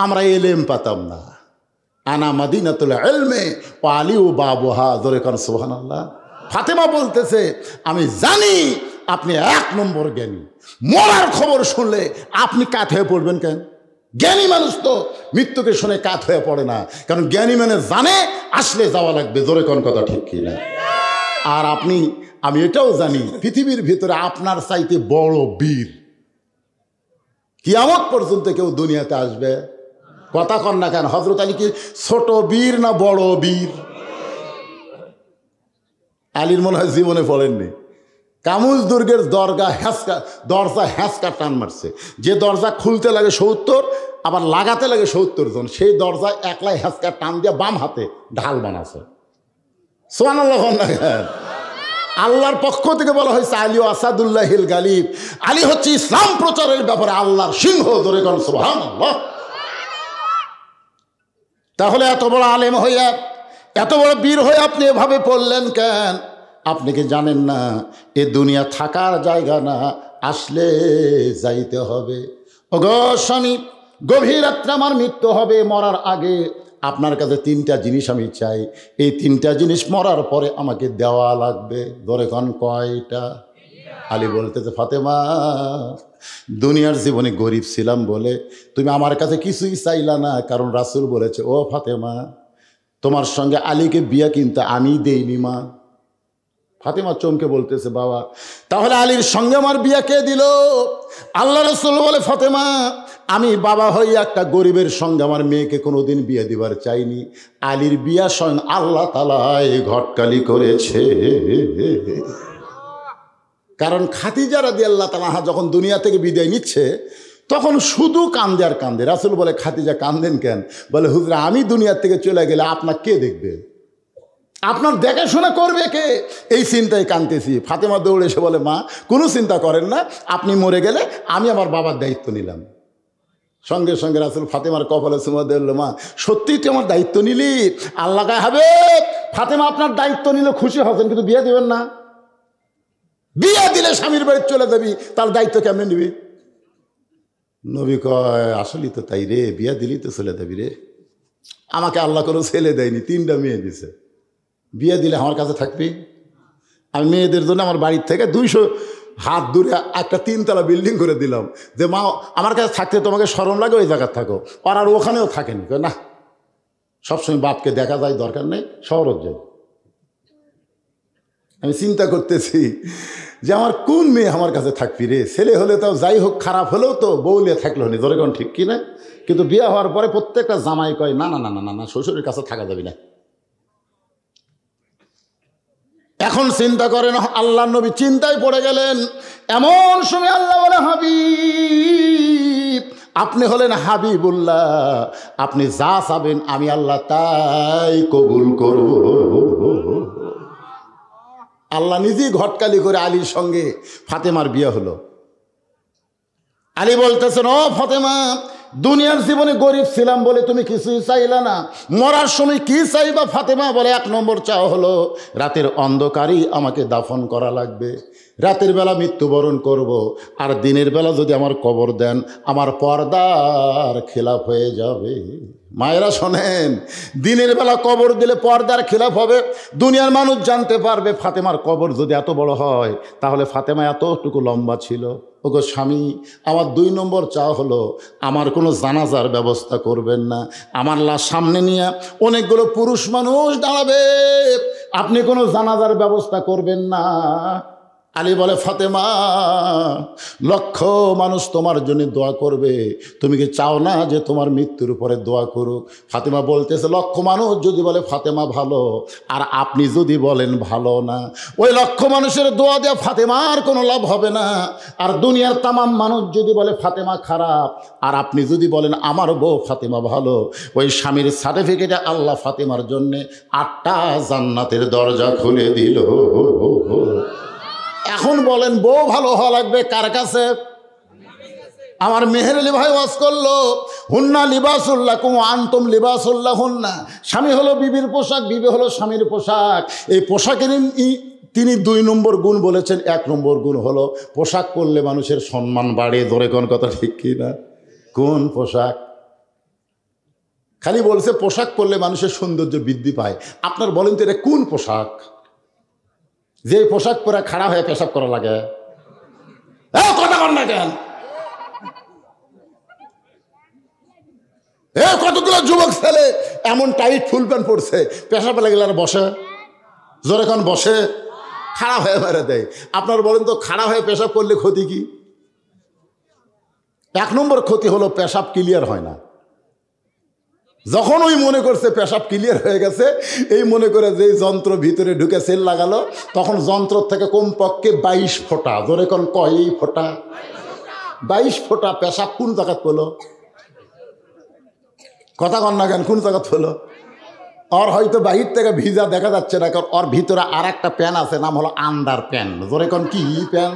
আমরা এলেম পাতাম না। আনা মাদিনাতুল ইলমে ওয়া আলিউ বাবুহা। জোরে কান সুবহানাল্লাহ। ফাতেমা বলতেছে, আমি জানি আপনি 1 নম্বর জ্ঞানী, মরার খবর শুনলে আপনি কাত হয়ে পড়বেন কেন? জ্ঞানী মানুষ তো মৃত্যুকে শুনে কাত হয়ে পড়ে না, কারণ জ্ঞানী মানে জানে আসলে যাওয়া লাগবে। জোরে কোন কথা ঠিক কি না? আর আমি এটাও জানি, পৃথিবীর ভিতরে আপনার চাইতে বড় বীর কিয়ামত পর্যন্ত কেউ দুনিয়াতে আসবে? কথা কন না কেন? হযরত আলী কি ছোট বীর না বড় বীর? আলীর মনে হয় জীবনে পড়েননি। কামুজ দুর্গের দরজা হ্যাঁচকা টান মারছে, যে দরজা খুলতে লাগে 70, আবার লাগাতে লাগে 70 জন, সেই দরজা একলাই হ্যাঁচকা টান দিয়ে বাম হাতে ঢাল বানাছে। সুবহানাল্লাহ। আল্লাহর পক্ষ থেকে বলা হয়েছে, আলী আসাদুল্লাহিল গালিব। আলী হচ্ছে ইসলাম প্রচারের ব্যাপারে আল্লাহর সিংহ। ধরে কোন সুবহানাল্লাহ। তাহলে এত বড় আলেম হইয়া, এত বড় বীর হয়ে আপনি এভাবে পড়লেন কেন? আপনি কি জানেন না এ দুনিয়া থাকার জায়গা না, আসলে যাইতে হবে। ওগো স্বামী, গভীর রাত্রে আমার মৃত্যু হবে, মরার আগে আপনার কাছে 3টা জিনিস আমি চাই, এই 3টা জিনিস মরার পরে আমাকে দেওয়া লাগবে। ধরে কোন কয়টা? আলী বলতেছে, ফাতেমা, দুনিয়ার জীবনে গরিব ছিলাম বলে তুমি আমার কাছে কিছুই চাইলা না, কারণ রাসূল বলেছে, ও ফাতেমা, তোমার সঙ্গে আলীকে বিয়া কিন্তু আমি দেইনি মা। ফাতেমা চমকে বলতেছে, বাবা তাহলে আলীর সঙ্গে আমার বিয়া কে দিল? আল্লাহ রাসূল বলে, ফাতেমা আমি বাবা হয়ে একটা গরিবের সঙ্গে আমার মেয়েকে কোনোদিন বিয়ে দিবার চাইনি। আলীর বিয়া স্বয়ং আল্লাহ তাআলাই ঘটকালি করেছে। কারণ খাদিজা রাদিয়াল্লাহু তাআলা যখন দুনিয়া থেকে বিদায় নিচ্ছে তখন শুধু কান্দে আর কান্দে। রাসূল বলে, খাদিজা কান্দেন কেন? বলে, হুজুর আমি দুনিয়ার থেকে চলে গেলে আপনার কে দেখবে, আপনার দেখাশোনা করবে কে? এই চিন্তায় কাঁদতেছি। ফাতেমা দৌড়ে এসে বলে, মা কোনো চিন্তা করেন না, আপনি মরে গেলে আমি আমার বাবার দায়িত্ব নিলাম। সঙ্গে সঙ্গে রাসূল ফাতেমার কপালে চুমা দিল, মা সত্যিই তুই আমার দায়িত্ব নিলি? আল্লাহ গায়ে হবে, ফাতেমা আপনার দায়িত্ব নিলে খুশি হতেন, কিন্তু বিয়ে দেবেন না। বিয়ে দিলে স্বামীর বাড়ি চলে যাবি, তার দায়িত্ব কেমনে নিবি? নবী কয়, আসলেই তো তাই রে, বিয়ে দিলি তো চলে যাবি রে। আমাকে আল্লাহ কোনো ছেলে দেয়নি, 3টা মেয়ে দিছে। বিয়ে দিলে আমার কাছে থাকবি? আমি মেয়েদের জন্য আমার বাড়ির থেকে 200 হাত দূরে একটা 3তলা বিল্ডিং করে দিলাম, যে মা আমার কাছে থাকতে তোমাকে শরম লাগে, ওই জায়গায় থাকো। আর ওখানেও থাকেনি, না সবসময় বাপকে দেখা যায়, দরকার নেই, শহরত যাই। আমি চিন্তা করতেছি যে আমার কোন মেয়ে আমার কাছে থাকবি রে? ছেলে হলে তাও যাই হোক, খারাপ হলেও তো বউলে থাকলে হনি, ধরে কোন ঠিক কিনা? কিন্তু বিয়ে হওয়ার পরে প্রত্যেকটা জামাই কয়, না না না না না, শ্বশুরের কাছে থাকা যাবে না। এখন চিন্তা করেন, আল্লাহ নবী চিন্তায় পড়ে গেলেন। এমন সময় আল্লাহ বলে, হাবিব আপনি হলেন হাবিবুল্লাহ, আপনি যা চাবেন আমি আল্লাহ তাই কবুল করব। আল্লাহ নিজেই ঘটকালি করে আলীর সঙ্গে ফাতেমার বিয়ে হলো। আলী বলতেছেন, ও ফাতেমা দুনিয়ার জীবনে গরিব ছিলাম বলে তুমি কিছুই চাইলা না, মরার সময় কি চাইবা? ফাতেমা বলে, 1 নম্বর চাওয়া হলো রাতের অন্ধকারেই আমাকে দাফন করা লাগবে। রাতের বেলা মৃত্যুবরণ করব, আর দিনের বেলা যদি আমার কবর দেন আমার পর্দার খেলাফ হয়ে যাবে। মায়েরা শোনেন, দিনের বেলা কবর দিলে পর্দার খেলাফ হবে, দুনিয়ার মানুষ জানতে পারবে ফাতেমার কবর যদি এত বড় হয় তাহলে ফাতেমা এতটুকু লম্বা ছিল। ওগো স্বামী, আমার 2 নম্বর চাওয়া হলো আমার কোনো জানাজার ব্যবস্থা করবেন না। আমার লাশ সামনে নিয়ে অনেকগুলো পুরুষ মানুষ দাঁড়াবে, আপনি কোনো জানাজার ব্যবস্থা করবেন না। আলী বলে, ফাতেমা লক্ষ মানুষ তোমার জন্য দোয়া করবে, তুমি কি চাও না যে তোমার মৃত্যুর উপরে দোয়া করুক? ফাতেমা বলতেছে, লক্ষ মানুষ যদি বলে ফাতেমা ভালো, আর আপনি যদি বলেন ভালো না, ওই লক্ষ মানুষের দোয়া দেওয়া ফাতেমার কোনো লাভ হবে না। আর দুনিয়ার তামাম মানুষ যদি বলে ফাতেমা খারাপ, আর আপনি যদি বলেন আমার বউ ফাতেমা ভালো, ওই স্বামীর সার্টিফিকেটে আল্লাহ ফাতেমার জন্যে 8টা জান্নাতের দরজা খুলে দিল। এখন বলেন বউ ভালো হওয়া লাগবে কার কাছে? আমার মেহের আলী ভাই ওয়াজ করলো, হুন্না লিবাসুল্লাকুম আনতুম লিবাসুল্লাহুন্না। স্বামী হলো বিবির পোশাক, বিবি হলো স্বামীর পোশাক। এই পোশাকের তিনি 2 নম্বর গুণ বলেছেন। 1 নম্বর গুণ হলো পোশাক পরলে মানুষের সম্মান বাড়ে। ধরে কোন কথা ঠিক কি না? কোন পোশাক? খালি বলছে পোশাক পরলে মানুষের সৌন্দর্য বৃদ্ধি পায়। আপনার বলেন তো এটা কোন পোশাক? যে পোশাক পরে খাড়া হয়ে পেশাব করা লাগে? কথা বল না কেন? কতগুলো যুবক ছেলে এমন টাইট ফুল প্যান্ট পরছে, পেশাব লাগলে আর বসে? জোরে কোন বসে? খাড়া হয়ে মেরে দেয়। আপনার বলেন তো খাড়া হয়ে পেশাব করলে ক্ষতি কি? 1 নম্বর ক্ষতি হলো পেশাব ক্লিয়ার হয় না। যখন ওই মনে করছে পেশাব ক্লিয়ার হয়ে গেছে, এই মনে করে যে যন্ত্র ভিতরে ঢুকে সেল লাগালো, তখন যন্ত্র থেকে কমপক্ষে 22 ফোঁটা, ধরে কোন কয় ফোঁটা, 22 ফোঁটা পেশাব কোন জায়গাত পেলো? কথা কন না কেন? কোন জায়গাত পেলো? ওর হয়তো বাহির থেকে ভিজা দেখা যাচ্ছে না, কারণ ওর ভিতরে আর একটা প্যান আছে, নাম হলো আন্ডার প্যান। ধরে কোন কি প্যান?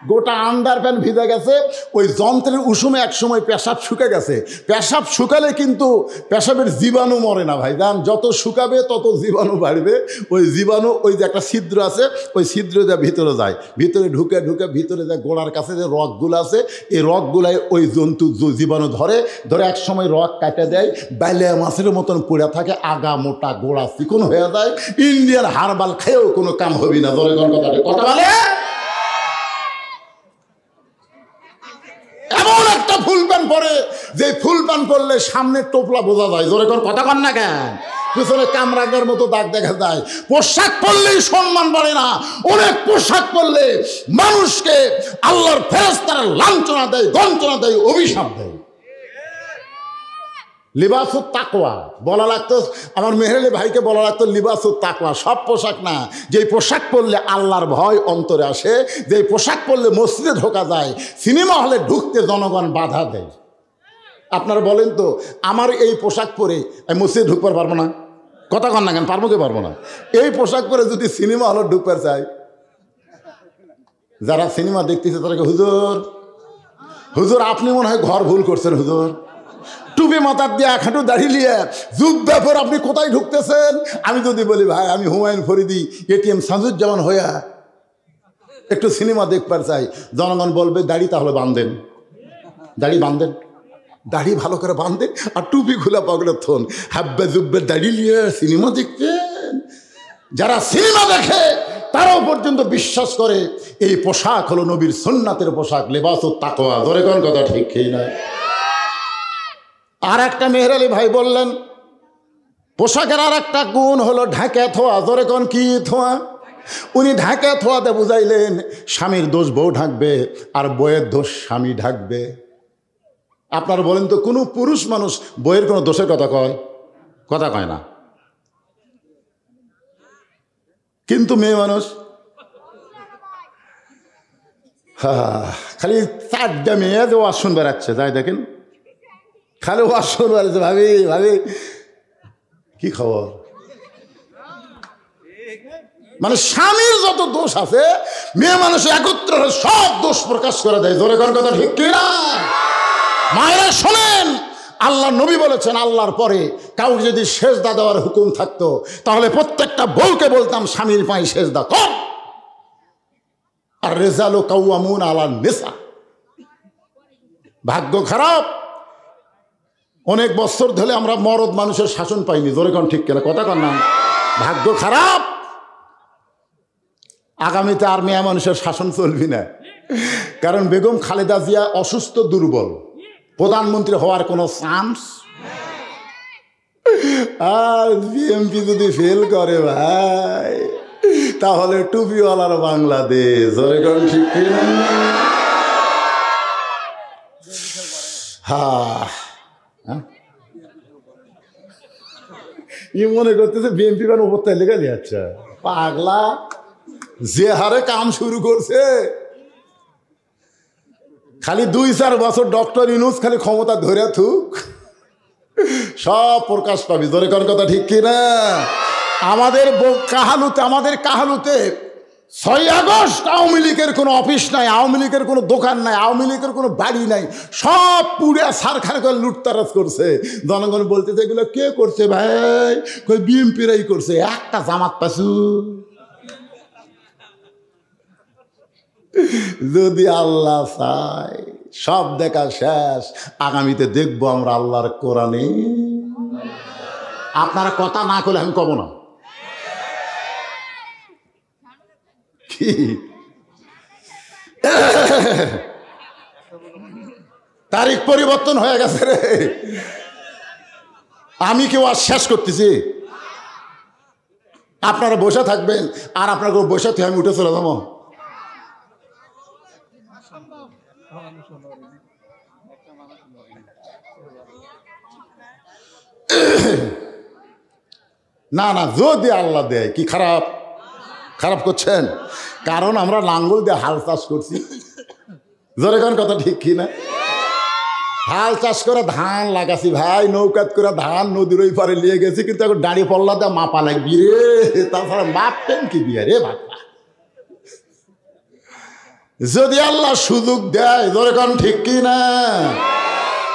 গোটা আন্ডার প্যান ভিজে গেছে। ওই যন্ত্রের উষুমে এক সময় পেশাব শুকে গেছে। পেশাব শুকালে কিন্তু পেশাবের জীবাণু মরে না ভাই, জান। যত শুকাবে তত জীবাণু বাড়বে। ওই জীবাণু, ওই যে একটা ছিদ্র আছে, ওই ছিদ্র যা ভিতরে যায়, ভিতরে ঢুকে ঢুকে ভিতরে যে গোড়ার কাছে যে রগগুলো আছে, এই রগগুলাই ওই জন্তু জীবাণু ধরে এক সময় রগ কাটে দেয়, বাইলে মাছের মতন পড়ে থাকে, আগা মোটা গোড়া চিকন হয়ে যায়। ইন্ডিয়ান হারবাল খেয়েও কোনো কাম হবি না। ধরে কোন কথা কথা বলে? এমন একটা ফুল প্যান্ট পরে যে ফুল প্যান্ট পরলে সামনের টোপলা বোঝা যায়। জোরে কোন কথা কন না কেন? পিছনে কামরাঙ্গার মতো দাগ দেখা যায়। পোশাক পরলেই সম্মান বাড়ে না, অনেক পোশাক পরলে মানুষকে আল্লাহর ফেরেশতারা লাঞ্ছনা দেয়, গঞ্জনা দেয়, অভিশাপ দেয়। লিবাসুত তাকওয়া বলা লাগতো, আমার মেহেরলি ভাইকে বলা লাগতো লিবাসুত তাকওয়া। সব পোশাক না, যেই পোশাক পরলে আল্লাহর ভয় অন্তরে আসে, যেই পোশাক পরলে মসজিদে ঢোকা যায়, সিনেমা হলে ঢুকতে জনগণ বাধা দেয়। আপনারা বলেন তো, আমার এই পোশাক পরে আমি মসজিদে ঢুকতে পারবো না? কথা কন না কেন, পারবো কি পারবো না? এই পোশাক পরে যদি সিনেমা হলে ঢুকতে চাই, যারা সিনেমা দেখতেছে তাদেরকে, হুজুর হুজুর আপনি মনে হয় ঘর ভুল করছেন, হুজুর টুপি মাথার দিয়ে এক হাঁটু দাঁড়িয়ে নিয়ে যুগ ব্যাপার আপনি কোথায় ঢুকতেছেন? আমি যদি বলি ভাই আমি হুমায়ুন ফরিদি এটিএম সাজুজ্জামান হইয়া একটু সিনেমা দেখবার চাই, জনগণ বলবে দাড়ি তাহলে বাঁধেন, দাড়ি বাঁধেন, দাড়ি ভালো করে বাঁধেন আর টুপি খোলা পকেটে থন, হাব্বে জুব্বে দাড়ি নিয়ে সিনেমা দেখতেন। যারা সিনেমা দেখে তারাও পর্যন্ত বিশ্বাস করে এই পোশাক হলো নবীর সুন্নাতের পোশাক, লিবাসুত তাকওয়া। ধরে কোন কথা ঠিক খেয়ে নয়। আর একটা মেহের আলী ভাই বললেন পোশাকের আর একটা গুণ হলো ঢাকা থোয়া। ধরে কোন কি থোয়া? উনি ঢাকা থোয়াতে বুঝাইলেন স্বামীর দোষ বউ ঢাকবে আর বইয়ের দোষ স্বামী ঢাকবে। আপনারা বলেন তো, কোনো পুরুষ মানুষ বইয়ের কোনো দোষের কথা কয়? কথা কয় না। কিন্তু মেয়ে মানুষ খালি 4টা মেয়ে যে ওয়াশরুম বেড়াচ্ছে, যাই দেখেন খালি ওয়াশরুম বেড়াচ্ছে। ভাবি ভাবি কি খবর? মানে স্বামীর যত দোষ আছে মেয়ে মানুষ একত্র সব দোষ প্রকাশ করে দেয়। জোরে কোন কথা ঠিক কিনা? মায়েরা শোনেন, আল্লাহ নবী বলেছেন আল্লাহর পরে কাউকে যদি সেজদা দেওয়ার হুকুম থাকতো তাহলে প্রত্যেকটা বউকে বলতাম স্বামীর পায়ে সেজদা কর। আর রেজালু কাওয়ামুন আলান নিসা। ভাগ্য খারাপ, অনেক বছর ধরে আমরা মরদ মানুষের শাসন পাইনি। জোরে কোন ঠিক কিনা? কথা কন না। ভাগ্য খারাপ, আগামীতে আর মেয়ে মানুষের শাসন চলবি না। কারণ বেগম খালেদা জিয়া অসুস্থ, দুর্বল, প্রধানমন্ত্রী হওয়ার কোনো চান্স। আর বিএনপি যদি ফেল করে ভাই, তাহলে টুপিওয়ালার বাংলাদেশ। ঠিক কিনা? ই মনে করতেছে বিএনপি কেন উপর থেকে লেগে যাচ্ছে। পাগলা, যে হারে কাম শুরু করছে, খালি 2-4 বছর ডক্টর ইউনূস খালি ক্ষমতা ধরে থুক, সব প্রকাশ পাবি। ধরে কোন কথা ঠিক কিনা? আমাদের কাহালুতে 6 আগস্ট আওয়ামী লীগের কোনো অফিস নাই, আওয়ামী লীগের কোনো দোকান নাই, আওয়ামী লীগের কোনো বাড়ি নাই, সব পুড়ে সারখার করে লুটতারাজ করছে। জনগণ বলতেছে এগুলো কে করছে ভাই? কই বিএনপিরাই করছে। একটা জামাত পাসু। যদি আল্লাহ চায় সব দেখা শেষ, আগামীতে দেখবো আমরা আল্লাহর কোরআনে। আপনারা কথা না করলে আমি কব না। কি তারিখ পরিবর্তন হয়ে গেছে রে। আমি কেউ আর শেষ করতেছি, আপনারা বসে থাকবেন আর আপনার বসে থেকে আমি উঠে চলে যাবো। না না, যদি আল্লাহ দেয় কি খারাপ করছেন? কারণ আমরা লাঙ্গল দিয়ে হাল চাষ করছি। জোরে কোন কথা ঠিক কি না? হাল চাষ করে ধান লাগাছি ভাই, নৌকাত করে ধান নদীর ওই পারে নিয়ে গেছি, কিন্তু এখন দাঁড়ি পল্লা দিয়ে মাপা লাগবি রে। তাছাড়া মাপতেন কি দিয়ে রে বাবা? যদি আল্লাহ সুযোগ দেয়, জোরে কোন ঠিক কি না?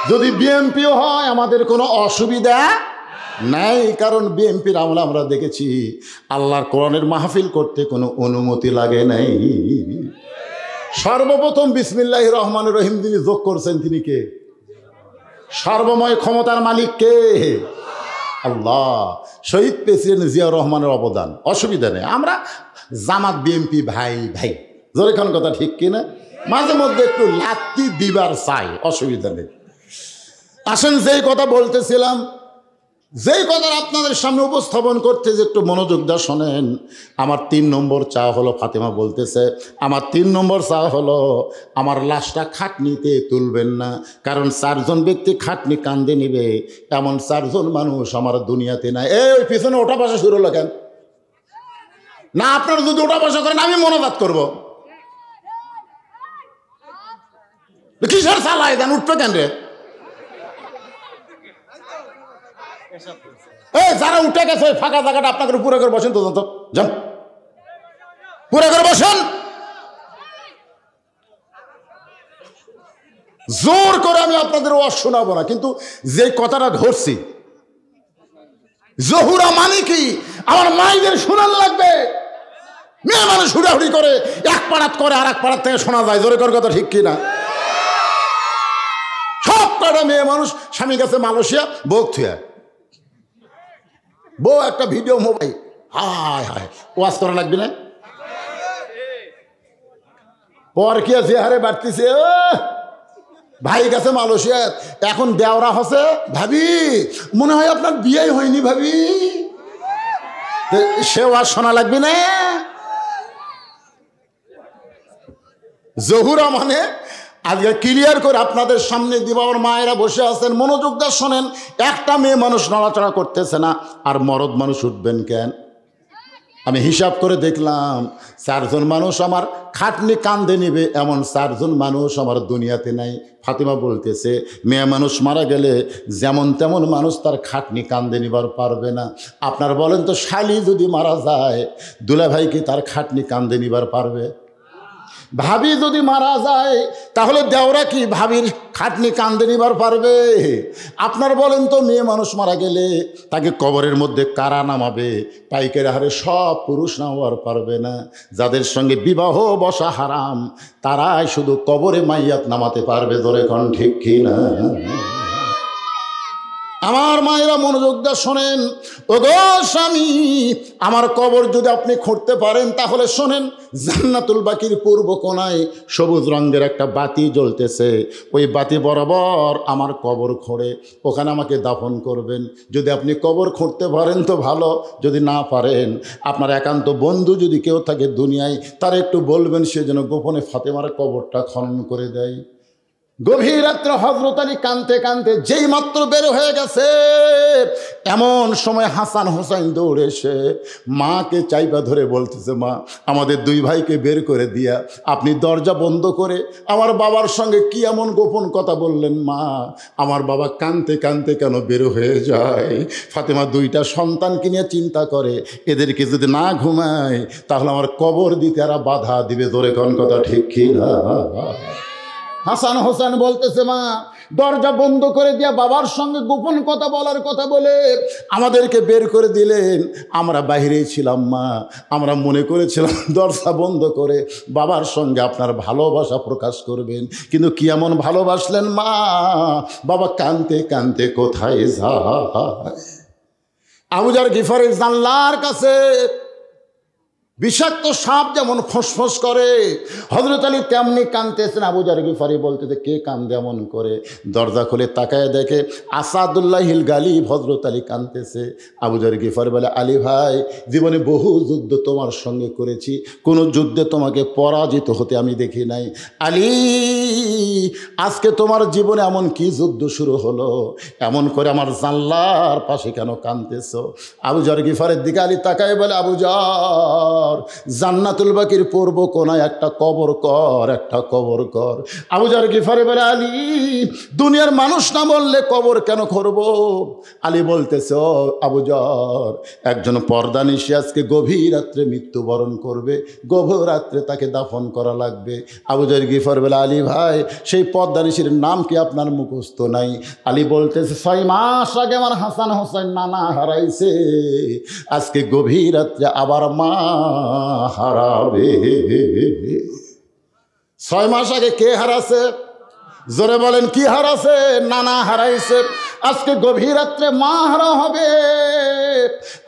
যদি বিএনপিও হয় আমাদের কোনো অসুবিধা নাই, কারণ বিএনপির আমলে আমরা দেখেছি আল্লাহর কোরআনের মাহফিল করতে কোনো অনুমতি লাগে নাই। সর্বপ্রথম বিসমিল্লাহির রহমানির রহিম যিনি যোগ করছেন তিনি কে? সর্বময় ক্ষমতার মালিক কে? আল্লাহ। শহীদ প্রেসিডেন্ট জিয়াউর রহমানের অবদান, অসুবিধা নেই। আমরা জামাত বিএনপি ভাই ভাই, জোরেখান কথা ঠিক কিনা? মাঝে মধ্যে একটু লাত্তি দিবার চাই, অসুবিধা নেই। আসেন, যেই কথা বলতেছিলাম যেই কথা আপনাদের সামনে উপস্থাপন করতে যে একটু মনোযোগ দিয়ে শোনেন। আমার 3 নম্বর চা হলো, ফাতেমা বলতেছে আমার 3 নম্বর চা হলো আমার লাশটা খাটনিতে তুলবেন না, কারণ 4 জন ব্যক্তি খাটনি কান্দে নিবে এমন 4 জন মানুষ আমার দুনিয়াতে নাই। ওই পিছনে ওটা বসা শুরু হলো কেন? না আপনারা যদি ওটা বসা করেন আমি মনোবাদ করবো। কিসের চালায় দেন, উঠবে কেন রে? যারা উঠে গেছে ওই ফাঁকা জায়গাটা আপনাকে পুরো করে বসেন, তো যান পুরো করে বসেন। জোর করে আমি আপনাদের ওয়াজ শোনাবো না, কিন্তু যে কথাটা ধরছি জহুরা মানে কি আমার মাইদের শোনান লাগবে। মেয়ে মানুষ হুড়াহুড়ি করে এক পাড়াত করে আর এক পাড়াত থেকে শোনা যায়, জোরে করে কথা ঠিক কিনা? সব কটা মেয়ে মানুষ স্বামী গেছে মালয়েশিয়া, বউ থুয়া, বউ একটা ভিডিও মোবাইল, হায় হায় ওয়াজ করা লাগবে না। পর কি আছে হারে বাড়তিছে, ভাই গেছে মালয়েশিয়া, এখন দেওরা হচ্ছে ভাবি মনে হয় আপনার বিয়ে হয়নি ভাবি, সে ওয়াজ শোনা লাগবে না। জহুরা মানে আজকে ক্লিয়ার করে আপনাদের সামনে দিব। আমার মায়েরা বসে আছেন, মনোযোগ দিয়ে শোনেন। একটা মেয়ে মানুষ নড়াচড়া করতেছে না, আর মরদ মানুষ উঠবেন কেন? আমি হিসাব করে দেখলাম 4 জন মানুষ আমার খাটনি কান্দে নিবে এমন 4 জন মানুষ আমার দুনিয়াতে নাই। ফাতেমা বলতেছে মেয়ে মানুষ মারা গেলে যেমন তেমন মানুষ তার খাটনি কান্দে নিবার পারবে না। আপনার বলেন তো, শালি যদি মারা যায় দুলাভাই কি তার খাটনি কান্দে নিবার পারবে? ভাবি যদি মারা যায় তাহলে দেওরা কি ভাবির খাটনি কান্দে নিবার পারবে? আপনার বলেন তো, মেয়ে মানুষ মারা গেলে তাকে কবরের মধ্যে কারা নামাবে? পাইকারি হারে সব পুরুষ নামাবার পারবে না। যাদের সঙ্গে বিবাহ বসা হারাম তারাই শুধু কবরে মাইয়াত নামাতে পারবে। ধরে কোন ঠিক কি না? আমার মায়েরা মনোযোগ দিয়ে শোনেন। ওগো স্বামী, আমার কবর যদি আপনি খুঁড়তে পারেন তাহলে শোনেন, জান্নাতুল বাকির পূর্ব কোণায় সবুজ রঙের একটা বাতি জ্বলতেছে, ওই বাতি বরাবর আমার কবর খুঁড়ে ওখানে আমাকে দাফন করবেন। যদি আপনি কবর খুঁড়তে পারেন তো ভালো, যদি না পারেন আপনার একান্ত বন্ধু যদি কেউ থাকে দুনিয়ায় তার একটু বলবেন সে যেন গোপনে ফাতেমার কবরটা খনন করে দেয়। গভীর রাত্রে হযরত আলী কাঁদতে কাঁদতে যেই মাত্র বের হয়ে গেছে, এমন সময় হাসান হোসেন দৌড়ে এসে মাকে চাইপা ধরে বলতেছে, মা আমাদের 2 ভাইকে বের করে দিয়া আপনি দরজা বন্ধ করে আমার বাবার সঙ্গে কি এমন গোপন কথা বললেন? মা আমার বাবা কাঁদতে কাঁদতে কেন বের হয়ে যায়? ফাতেমা 2টা সন্তানকে নিয়ে চিন্তা করে, এদেরকে যদি না ঘুমায় তাহলে আমার কবর দিতে এরা বাধা দিবে। ধরে কোন কথা ঠিক কি না? হাসান হোসেন বলতেছে, মা দরজা বন্ধ করে দিয়া বাবার সঙ্গে গোপন কথা বলার কথা বলে আমাদেরকে বের করে দিলেন। আমরা বাইরেই ছিলাম মা, আমরা মনে করেছিলাম দরজা বন্ধ করে বাবার সঙ্গে আপনার ভালোবাসা প্রকাশ করবেন, কিন্তু কি এমন ভালোবাসলেন মা? বাবা কাঁদতে কাঁদতে কোথায় যায়? আবু যার গিফারের জানলার কাছে বিষাক্ত সাপ যেমন ফসফস করে, হযরত আলী তেমনি কাঁদতেছেন। আবু যার গিফারি বলতেছে, কে কান্দে এমন করে? দরজা খুলে তাকায় দেখে আসাদুল্লাহিল গালিব হযরত আলী কাঁদতেছে। আবু যার গিফারি বলে, আলী ভাই জীবনে বহু যুদ্ধ তোমার সঙ্গে করেছি, কোনো যুদ্ধে তোমাকে পরাজিত হতে আমি দেখি নাই। আলী আজকে তোমার জীবনে এমন কি যুদ্ধ শুরু হলো, এমন করে আমার জানলার পাশে কেন কাঁদতেছ? আবু যার গিফারের দিকে আলী তাকায় বলে, আবু যার জান্নাতুল বাকির পূর্ব কোণায় একটা কবর কর, একটা কবর কর। আবু যার গিফারি বলে, আলী দুনিয়ার মানুষ না বললে কবর কেন করব? আলী বলতেছে, ও আবু যার একজন পর্দানিশী আজকে গভীর রাত্রে মৃত্যুবরণ করবে, গভীর রাত্রে তাকে দাফন করা লাগবে। আবু যার গিফারি বলে, আলী ভাই সেই পর্দানিশীর নাম কি আপনার মুখস্থ নাই? আলী বলতেছে, 6 মাস আগে আমার হাসান হোসেন নানা হারাইছে, আজকে গভীর রাত্রে আবার মা হারাবে। 6 মাস আগে কে হারাছে? জোরে বলেন, কি হারাছে? নানা হারাইছে। আজকে গভীর রাত্রে মাহারা হবে।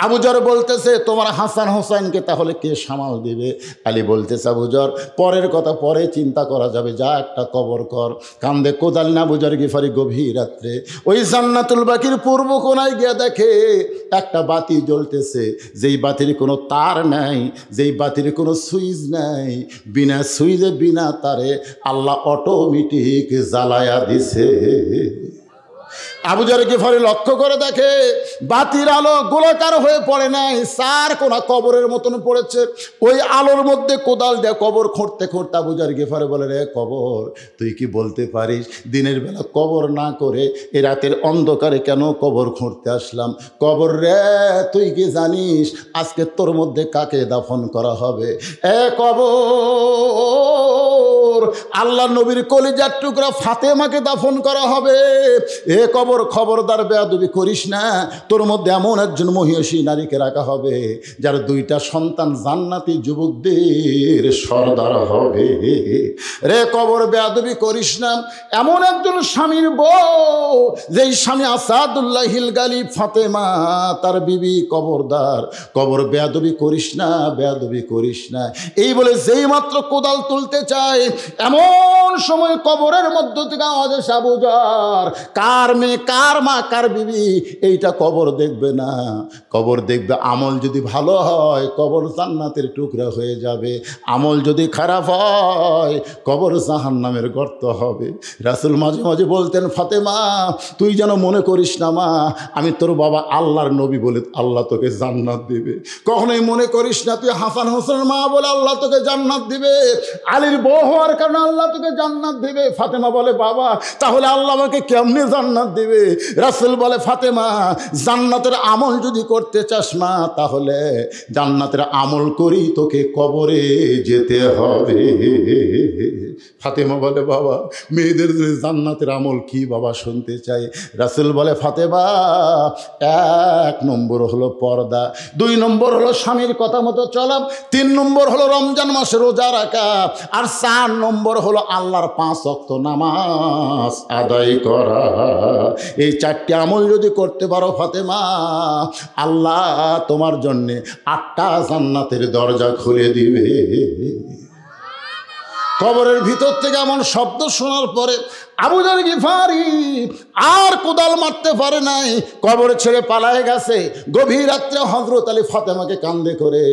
আবু যর বলতেছে তোমার হাসান হোসেনকে তাহলে কে সামাল দিবে? আলী বলতেছে আবু যর পরের কথা পরে চিন্তা করা যাবে, যা একটা কবর কর। কান্দে কোদাল না আবু যর গিফারি গভীর রাত্রে ওই জান্নাতুল বাকির পূর্ব কোনায় গিয়ে দেখে একটা বাতি জ্বলতেছে, যেই বাতির কোনো তার নাই, যেই বাতির কোনো সুইচ নাই, বিনা সুইচে বিনা তারে আল্লাহ অটোমেটিক জ্বালায়া দিছে। আবু যর গিফারি লক্ষ্য করে দেখে বাতির আলো গোলাকার হয়ে পড়ে নাই, চার কোনা কবরের মতন পড়েছে। ওই আলোর মধ্যে কোদাল দিয়ে কবর খুঁড়তে খুঁড়তে আবু যর গিফারি বলে, রে কবর, তুই কি বলতে পারিস দিনের বেলা কবর না করে এ রাতের অন্ধকারে কেন কবর খুঁড়তে আসলাম? কবর রে, তুই কি জানিস আজকে তোর মধ্যে কাকে দাফন করা হবে? এ কবর, আল্লাহ নবীর কলিজার টুকরা ফাতেমাকে দাফন করা হবে। এ কবর, খবরদার বেয়াদবি করিস না, তোর মধ্যে এমন একজন মহিষী নারীকে রাখা হবে যার দুইটা সন্তান জান্নাতি যুবকদের সর্দার হবে। রে কবর, বেয়াদবি করিস না, এমন একজন স্বামীর বউ যেই স্বামী আসাদুল্লাহ হিলগালি ফাতেমা তার বিবি, কবরদার কবর, বেয়াদবি করিস না, বেয়াদবি করিস না। এই বলে যেই মাত্র কোদাল তুলতে চায় এমন সময় কবরের মধ্য থেকে আওয়াজ আসে, আবু যর, কার মেয়ে, কার মা, কার বিবি, এইটা কবর দেখবে না। কবর দেখবে আমল যদি ভালো হয় কবর জান্নাতের টুকরা হয়ে যাবে, আমল যদি খারাপ হয় কবর জাহান্নামের গর্ত হবে। রাসূল মাঝে মাঝে বলতেন, ফাতেমা তুই যেন মনে করিস না মা আমি তোর বাবা আল্লাহর নবী বলে আল্লাহ তোকে জান্নাত দিবে, কখনোই মনে করিস না তুই হাসান হোসেন মা বলে আল্লাহ তোকে জান্নাত দিবে, আলীর বউ হওয়ার কারণে আল্লাহ তোকে জান্নাত দিবে। ফাতেমা বলে, বাবা তাহলে আল্লাহ আমাকে কেমনে জান্নাত দিবে? রাসূল বলে, ফাতেমা জান্নাতের আমল যদি করতে চাস মা তাহলে জান্নাতের আমল করি তোকে কবরে যেতে হবে। ফাতেমা বলে, বাবা মেয়েদের জান্নাতের আমল কি বাবা শুনতে চাই? রাসূল বলে, ফাতেমা 1 নম্বর হলো পর্দা, 2 নম্বর হলো স্বামীর কথা মতো চলা, 3 নম্বর হলো রমজান মাসে রোজা রাখা, আর 4 নম্বর হলো আল্লাহর 5 ওয়াক্ত নামাজ আদায় করা। এই 4টি আমল যদি করতে পারো ফাতেমা, আল্লাহ তোমার জন্যে 8টা জান্নাতের দরজা খুলে দিবে। কবরের ভিতর থেকে এমন শব্দ শোনার পরে আবু যর গিফারি আর কোদাল মারতে পারে নাই, কবর ছেড়ে পালায় গেছে। গভীর রাত্রে হযরত আলী ফাতেমাকে কান্দে করে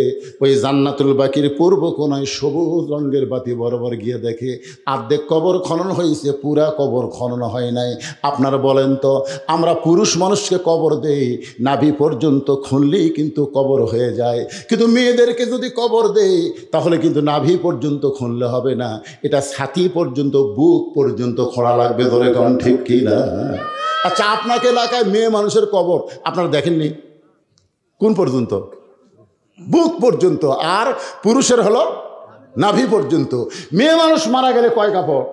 ওই জান্নাতুল বাকির পূর্ব কোনায় সবুজ রঙের বাতি বরাবর গিয়ে দেখে অর্ধেক কবর খনন হয়েছে, পুরা কবর খনন হয় নাই। আপনারা বলেন তো, আমরা পুরুষ মানুষকে কবর দেই নাভি পর্যন্ত খুনলেই কিন্তু কবর হয়ে যায়, কিন্তু মেয়েদেরকে যদি কবর দেই তাহলে কিন্তু নাভি পর্যন্ত খুনলে হবে না, এটা ছাতি পর্যন্ত, বুক পর্যন্ত খোঁড়া লাগবে। ধরে কোন ঠিক কি না? আচ্ছা, আপনাকে এলাকায় মেয়ে মানুষের কবর আপনারা দেখেননি? কোন পর্যন্ত? বুক পর্যন্ত। আর পুরুষের হলো নাভি পর্যন্ত। মেয়ে মানুষ মারা গেলে কয় কাপড়?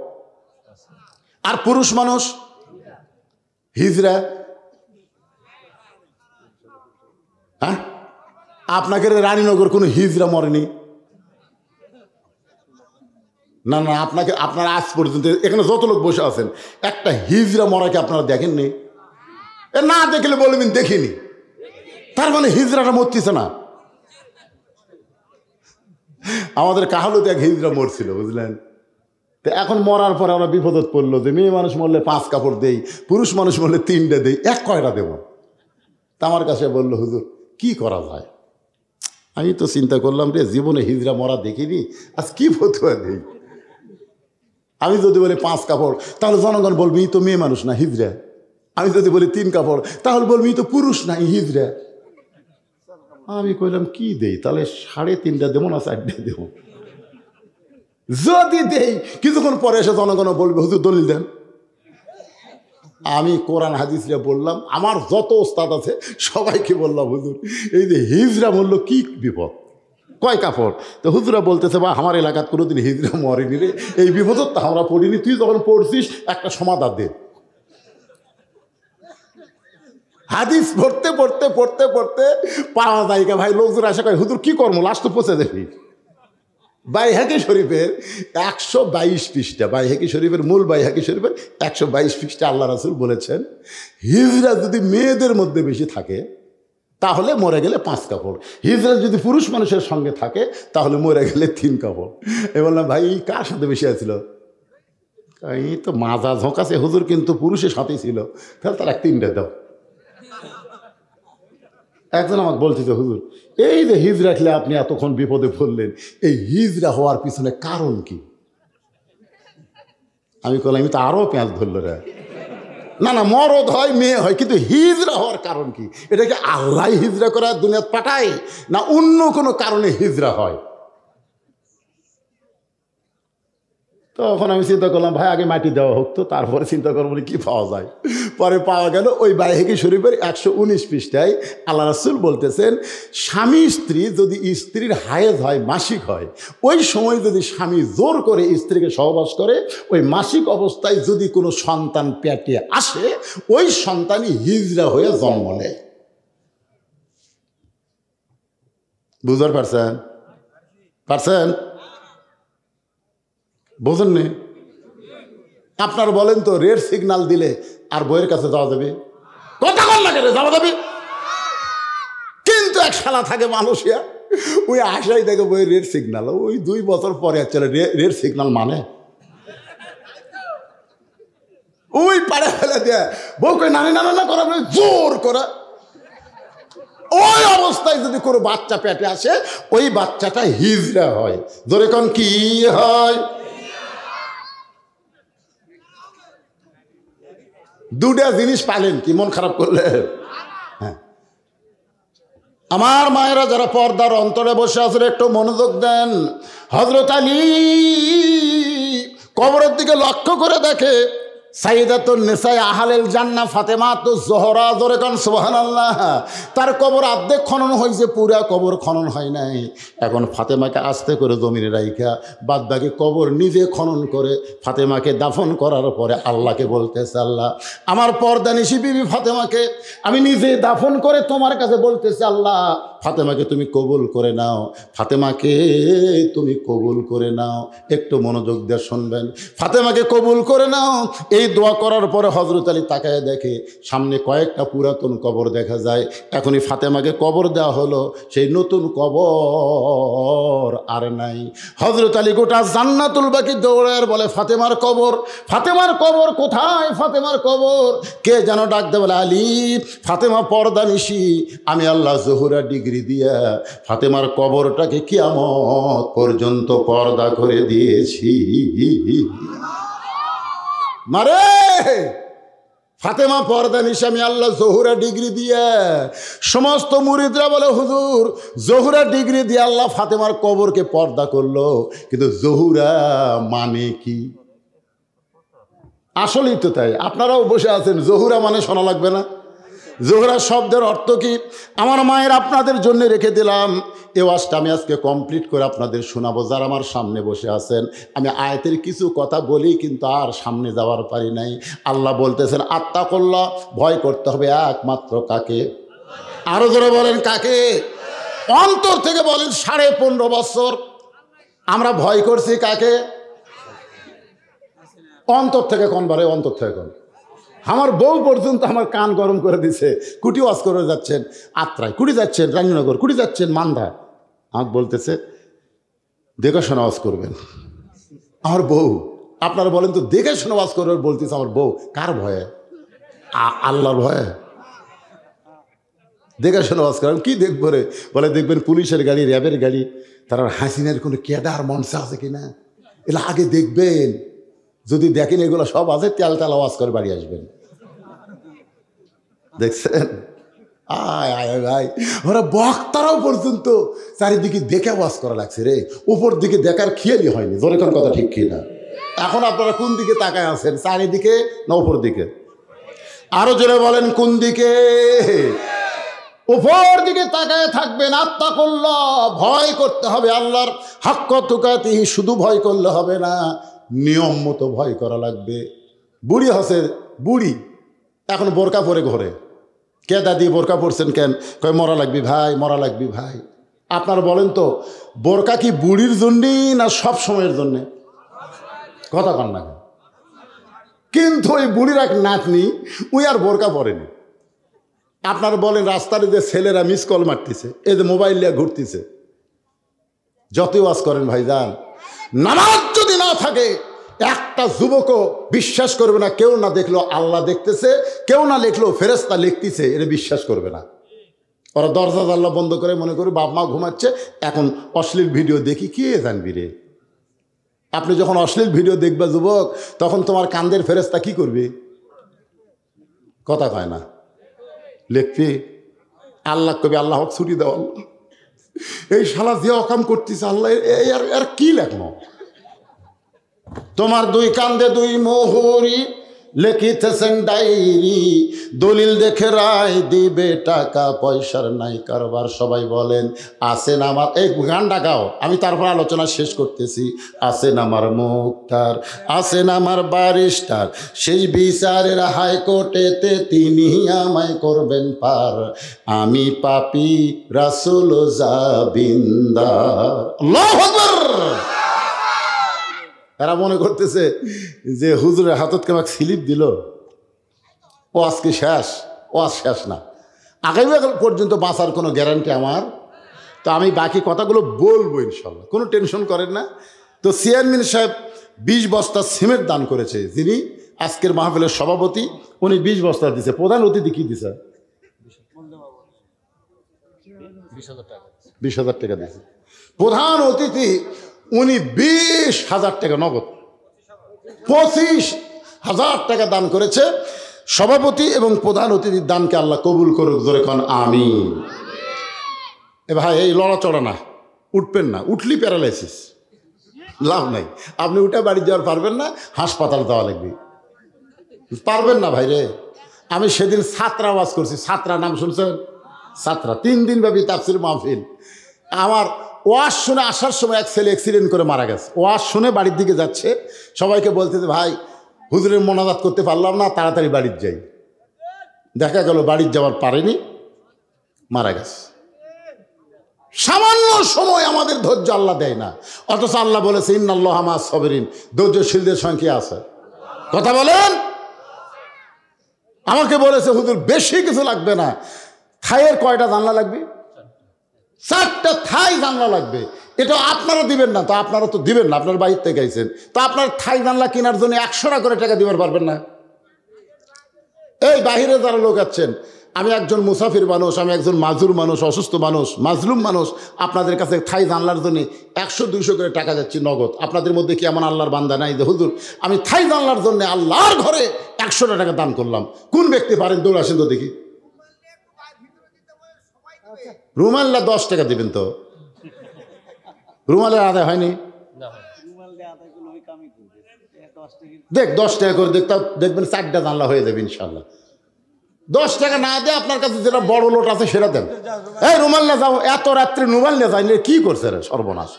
আর পুরুষ মানুষ হিজরা। হ্যাঁ, আপনাকে রানীনগর কোনো হিজরা মরেনি? না না, আপনারা আজ পর্যন্ত এখানে যত লোক বসে আছেন একটা হিজরা মরাকে আপনারা দেখেননি? না দেখলে বলবেন দেখিনি, তার মানে হিজরাটা মরতেছে না। আমাদের কাহালুতে এক হিজরা মরছিল, বুঝলেন? তো এখন মরার পরে আমরা বিপদত পড়লো যে মেয়ে মানুষ মরলে 5 কাপড় দেই, পুরুষ মানুষ মরলে 3টে দেই, এক কয়টা দেব? তা আমার কাছে বললো, হুজুর কি করা যায়? আমি তো চিন্তা করলাম রে, জীবনে হিজরা মরা দেখিনি, আজ কি ফতুয়া দেই। আমি যদি বলি 5 কাপড় তাহলে জনগণ বলবি ই তো মেয়ে মানুষ না হিজরা। আমি যদি বলি 3 কাপড় তাহলে বলবি ই তো পুরুষ না হিজরা। আমি কইলাম কি দেই, তাহলে 3.5টা দেবো না 4টে দেবো? যদি দেই কিছুক্ষণ পরে এসে জনগণ বলবে হুজুর দলিল দেন। আমি কোরআন হাদিসরা বললাম, আমার যত ওস্তাদ আছে সবাইকে বললাম, হুজুর এই যে হিজরা বললো কি বিপদ, কয় কাপড়? তো হুজুরা বলতেছে, বা আমার এলাকার কোনোদিন হিজরা মরেনি রে, এই বিপদত তো আমরা পড়িনি, তুই যখন পড়ছিস একটা সমাধান দে। হাদিস পড়তে পড়তে পড়তে পড়তে পাওয়া যায় ভাই, লোকজন আসে কয় হুজুর কি কর্ম, লাশ তো পচে দেখি। বাইহাকি শরীফের 122 পৃষ্ঠা, বাইহাকি শরীফের মূল বাইহাকি শরীফের 122 পৃষ্ঠা আল্লাহ রাসূল বলেছেন, হিজরা যদি মেয়েদের মধ্যে বেশি থাকে তাহলে মরে গেলে 5 কাপড়, হিজরা যদি পুরুষ মানুষের সঙ্গে থাকে তাহলে মরে গেলে 3 কাপড়। এই বললাম, ভাই কার সাথে বেশি আছিল? এই তো মাজা ঝোঁকাছে হুজুর, কিন্তু পুরুষের সাথেই ছিল। তাহলে তার 3টে দাও। একজন আমাকে বলতেছে, হুজুর এই যে হিজরা খেলে আপনি এতক্ষণ বিপদে পড়লেন, এই হিজরা হওয়ার পিছনে কারণ কি? আমি বললাম, আমি তো আরও পেঁয়াজ ধরল রে। না না, মরদ হয় মেয়ে হয়, কিন্তু হিজরা হওয়ার কারণ কি? এটা কি আল্লাহ হিজরা করে দুনিয়াতে পাঠায়, না অন্য কোনো কারণে হিজরা হয়? তখন আমি চিন্তা করলাম, ভাই আগে মাটি দেওয়া হোক, তো তারপরে চিন্তা করবো কি পাওয়া যায়। পরে পাওয়া গেল ওই বাইহাকি শরীফের 119 পৃষ্ঠায় আল্লাহ রাসূল বলতেছেন, স্বামী স্ত্রী যদি স্ত্রীর হায়েজ হয়, মাসিক হয়, ওই সময় যদি স্বামী জোর করে স্ত্রীকে সহবাস করে, ওই মাসিক অবস্থায় যদি কোনো সন্তান পেটে আসে, ওই সন্তানই হিজরা হয়ে জন্ম নেয়। বুঝতে পারছেন? পারছেন? বোঝেননি? আপনার বলেন তো, রেড সিগন্যাল দিলে আর বইয়ের কাছে যাওয়া যাবে? কথা কম না, যাওয়া যাবে। কিন্তু এক শালা থাকে মানুষিয়া, ওই আশাই দেখে বইয়ের রেড সিগন্যাল, ওই 2 বছর পরে চলে রেড সিগন্যাল মানে ওই পাড়ে ফেলে দেয়, বউকে নানি নানা না করা জোর করে। ওই অবস্থায় যদি কোনো বাচ্চা পেটে আসে, ওই বাচ্চাটা হিজরা হয়। ধরে কোন কি হয়? দুটা জিনিস পালেন কি মন খারাপ করলে? হ্যাঁ, আমার মায়েরা যারা পর্দার অন্তরে বসে আছেন, একটু মনোযোগ দেন। হযরত আলী কবরের দিকে লক্ষ্য করে দেখে, সাইয়্যিদাতুন নিসা আহলিল জান্নাহ ফাতেমাতুজ জোহরা, জোরে কোন সুবহানাল্লাহ, তার কবর অর্ধেক খনন হয়েছে, পুরা কবর খনন হয় নাই। এখন ফাতেমাকে আস্তে করে জমিনে রাইখা বাদ বাকি কবর নিজে খনন করে ফাতেমাকে দাফন করার পরে আল্লাহকে বলতেছে, আল্লাহ আমার পর্দানিশী বিবি ফাতেমাকে আমি নিজে দাফন করে তোমার কাছে বলতেছি, আল্লাহ ফাতেমাকে তুমি কবুল করে নাও, ফাতেমাকে তুমি কবুল করে নাও। একটু মনোযোগ দিয়ে শুনবেন, ফাতেমাকে কবুল করে নাও। এই দোয়া করার পরে হযরত আলী তাকায় দেখে সামনে কয়েকটা পুরাতন কবর দেখা যায়। এখনই ফাতেমাকে কবর দেওয়া হলো, সেই নতুন কবর আর নাই। হযরত আলী গোটা জান্নাতুল বাকি দৌড়ায় বলে, ফাতেমার কবর, ফাতেমার কবর কোথায়? ফাতেমার কবর। কে যেন ডাক দে বলে, আলী ফাতেমা পর্দানিশী, আমি আল্লাহ জহুরা ডিগ্রি দিয়া ফাতেমার কবরটাকে কিয়ামত পর্যন্ত পর্দা করে দিয়েছি। মারে ফাতেমা পর্দানিশী, আমি আল্লাহ জহুরা ডিগ্রি দিয়ে। সমস্ত মুরিদরা বলে, হুজুর জহুরা ডিগ্রি দিয়ে আল্লাহ ফাতেমার কবরকে পর্দা করলো, কিন্তু জহুরা মানে কি? আসলেই তো তাই। আপনারাও বসে আছেন, জহুরা মানে শোনা লাগবে না? জোহরা শব্দের অর্থ কি? আমার মায়ের আপনাদের জন্য রেখে দিলাম। এ ওয়াজটা আমি আজকে কমপ্লিট করে আপনাদের শোনাবো। যারা আমার সামনে বসে আছেন, আমি আয়াতের কিছু কথা বলি, কিন্তু আর সামনে যাওয়ার পারি নাই। আল্লাহ বলতেছেন, আত্তাকুল্লাহ, ভয় করতে হবে একমাত্র কাকে? আরো জোরে বলেন, কাকে? অন্তর থেকে বলেন। 15.5 বছর আমরা ভয় করছি কাকে? অন্তর থেকে কোন বারে? অন্তর থেকে কোন? আমার বউ পর্যন্ত আমার কান গরম করে দিছে। কুটি ওয়াজ করে যাচ্ছেন আত্রায়, কুটি যাচ্ছেন রানীনগর, কুটি যাচ্ছেন মান্দা, আমাকে বলতেছে দেখে শোনা ওয়াজ করবেন। আমার বউ, আপনারা বলেন তো, দেখে শোনা ওয়াজ করবেন বলতেছে আমার বউ। কার ভয়ে? আল্লাহর ভয়ে। দেখে শোনা ওয়াজ করেন। কি দেখবো রে? বলে দেখবেন পুলিশের গাড়ি, র্যাবের গাড়ি, তারা হাসিনের কোনো কেদার মঞ্চে আছে কিনা, এগুলো আগে দেখবেন। যদি দেখেন এগুলো সব আছে, তেল তেল আওয়াজ করে বাড়ি আসবেন। দেখছেন? আয় আয় ভাই, ওরা বক্তারাও পর্যন্ত চারিদিকে দেখে আওয়াজ করা লাগছে রে। উপর দিকে দেখার খেয়ালই হয়নি। জোরে কোন কথা ঠিক কিনা? এখন আপনারা কোন দিকে তাকায় আছেন? চারিদিকে না উপর দিকে? আরো জোরে বলেন, কোন দিকে? উপর দিকে তাকায় থাকবেন। আত্তাকুল্লাহ, ভয় করতে হবে আল্লাহর। হাক্কা তুকাতিহি, শুধু ভয় করলে হবে না, নিয়ম মতো ভয় করা লাগবে। বুড়ি হসে, বুড়ি এখন বোরকা পরে ঘরে। কে দাদি বোরকা পরছেন কেন? কয় মরা লাগবি ভাই, মরা লাগবি ভাই। আপনারা বলেন তো বোরকা কি বুড়ির জন্যই না সব সময়ের জন্যে? কথা কন না। কিন্তু ওই বুড়ির এক নাতনি ওই আর বোরকা পরেনি। আপনারা বলেন রাস্তার যে ছেলেরা মিস কল মারতেছে, এই যে মোবাইল নিয়ে ঘুরতেছে, যতই ওয়াজ করেন ভাইজান, নামাজ যদি না থাকে একটা যুবকও বিশ্বাস করবে না কেউ না দেখলো আল্লাহ দেখতেছে, কেউ না লিখলো ফেরেশতা লিখতেছে, এটা বিশ্বাস করবে না। ওরা দরজা জানলা বন্ধ করে মনে করে বাপ মা ঘুমাচ্ছে, এখন অশ্লীল ভিডিও দেখি, কে জানবি রে? আপনি যখন অশ্লীল ভিডিও দেখবা যুবক, তখন তোমার কান্দের ফেরেশতা কি করবে? কথা কয় না, লিখবি। আল্লাহ কবি আল্লাহ ছুটি দাও, আল্লাহ এই শালা যে অকাম করতেছে আল্লাহ আর কি লেখনো? তোমার দুই কান্দে দুই মোহরি লিখিতেছেন ডায়েরি, দলিল দেখে রায় দিবে, টাকা পয়সার নাই কারবার। সবাই বলেন আসেন আমার, এই গানটা গাও, আমি তারপর আলোচনা শেষ করতেছি। আসেন আমার মুক্তার, আসেন আমার ব্যারিস্টার, সেই বিচারের হাইকোর্টেতে তিনি আমায় করবেন পার। আমি পাপী রাসূল জাবিন্দার। আল্লাহু আকবার। এরা মনে করতেছে যে হুজুরের হাতত কেমন স্লিপ দিল, ও আজকে শেষ, ও আজ শেষ না, আগামী পর্যন্ত বাঁচার কোনো গ্যারান্টি আমার। তো আমি বাকি কথাগুলো বলবো ইনশাল্লাহ, কোনো টেনশন করেন না। তো চেয়ারম্যান সাহেব 20 বস্তা সিমেন্ট দান করেছে, যিনি আজকের মাহফিলের সভাপতি, উনি 20 বস্তা দিছে। প্রধান অতিথি কি দিছে? 20,000 টাকা দিয়েছে প্রধান অতিথি। উনি 20,000 টাকা নগদ, 25,000 টাকা দান করেছে। সভাপতি এবং প্রধান অতিথির দানকে আল্লাহ কবুল করুক, জোরে কোন আমিন। এ ভাই এই লড়াচড়া না, উঠবেন না, উঠলি প্যারালাইসিস, লাভ নাই। আপনি উঠে বাড়ি যাওয়ার পারবেন না, হাসপাতাল যাওয়া লাগবে, পারবেন না ভাই রে। আমি সেদিন ছাত্রা ওয়াজ করছি, ছাত্রা নাম শুনছেন? ছাত্রা 3 দিন ব্যাপী তাফসীর মাহফিল। আমার ওয়াজ শুনে আসার সময় এক ছেলে অ্যাক্সিডেন্ট করে মারা গেছে। ওয়াজ শুনে বাড়ির দিকে যাচ্ছে, সবাইকে বলতেছে ভাই হুজুরের মোনাজাত করতে পারলাম না, তাড়াতাড়ি বাড়ির যাই। দেখা গেল বাড়ির যাওয়ার পারেনি, মারা গেছে। সামান্য সময় আমাদের ধৈর্য আল্লাহ দেয় না, অথচ আল্লাহ বলেছে ইন্নাল্লাহা মাআস সাবিরিন, ধৈর্যশীলদের সংখ্যা আছে। কথা বলেন। আমাকে বলেছে হুজুর বেশি কিছু লাগবে না, থাইয়ের কয়টা জানলা লাগবে? 4টা থাই জানলা লাগবে। এটা আপনারা দিবেন না, তো আপনারা তো দিবেন না, আপনার বাড়ির থেকে আইছেন, তো আপনার থাই জানলা কেনার জন্য 100 টাকা করে টাকা দিবার পারবেন না? এই বাহিরে যারা লোক আছেন, আমি একজন মুসাফির মানুষ, আমি একজন মাজুর মানুষ, অসুস্থ মানুষ, মাজলুম মানুষ, আপনাদের কাছে থাই জানলার জন্য 100-200 করে টাকা যাচ্ছি নগদ। আপনাদের মধ্যে কি এমন আল্লাহর বান্দা নাই যে হুজুর আমি থাই জানলার জন্য আল্লাহর ঘরে 100 টাকা দান করলাম? কোন ব্যক্তি পারেন? দৌড় আসেন তো দেখি। রুমাল্লা 10 টাকা দিবেন তো, রুমালের আদায় হয়নি? দেখ 10 টাকা করে দেখতে দেখবেন 4টা জানলা হয়ে যাবে ইনশাল্লাহ। 10 টাকা না দিয়ে আপনার কাছে যেটা বড় লোট আছে সেটা দেন। এই রুমাল না যাও, এত রাত্রে রুমাল না যাই, কি করছে রে সর্বনাশ।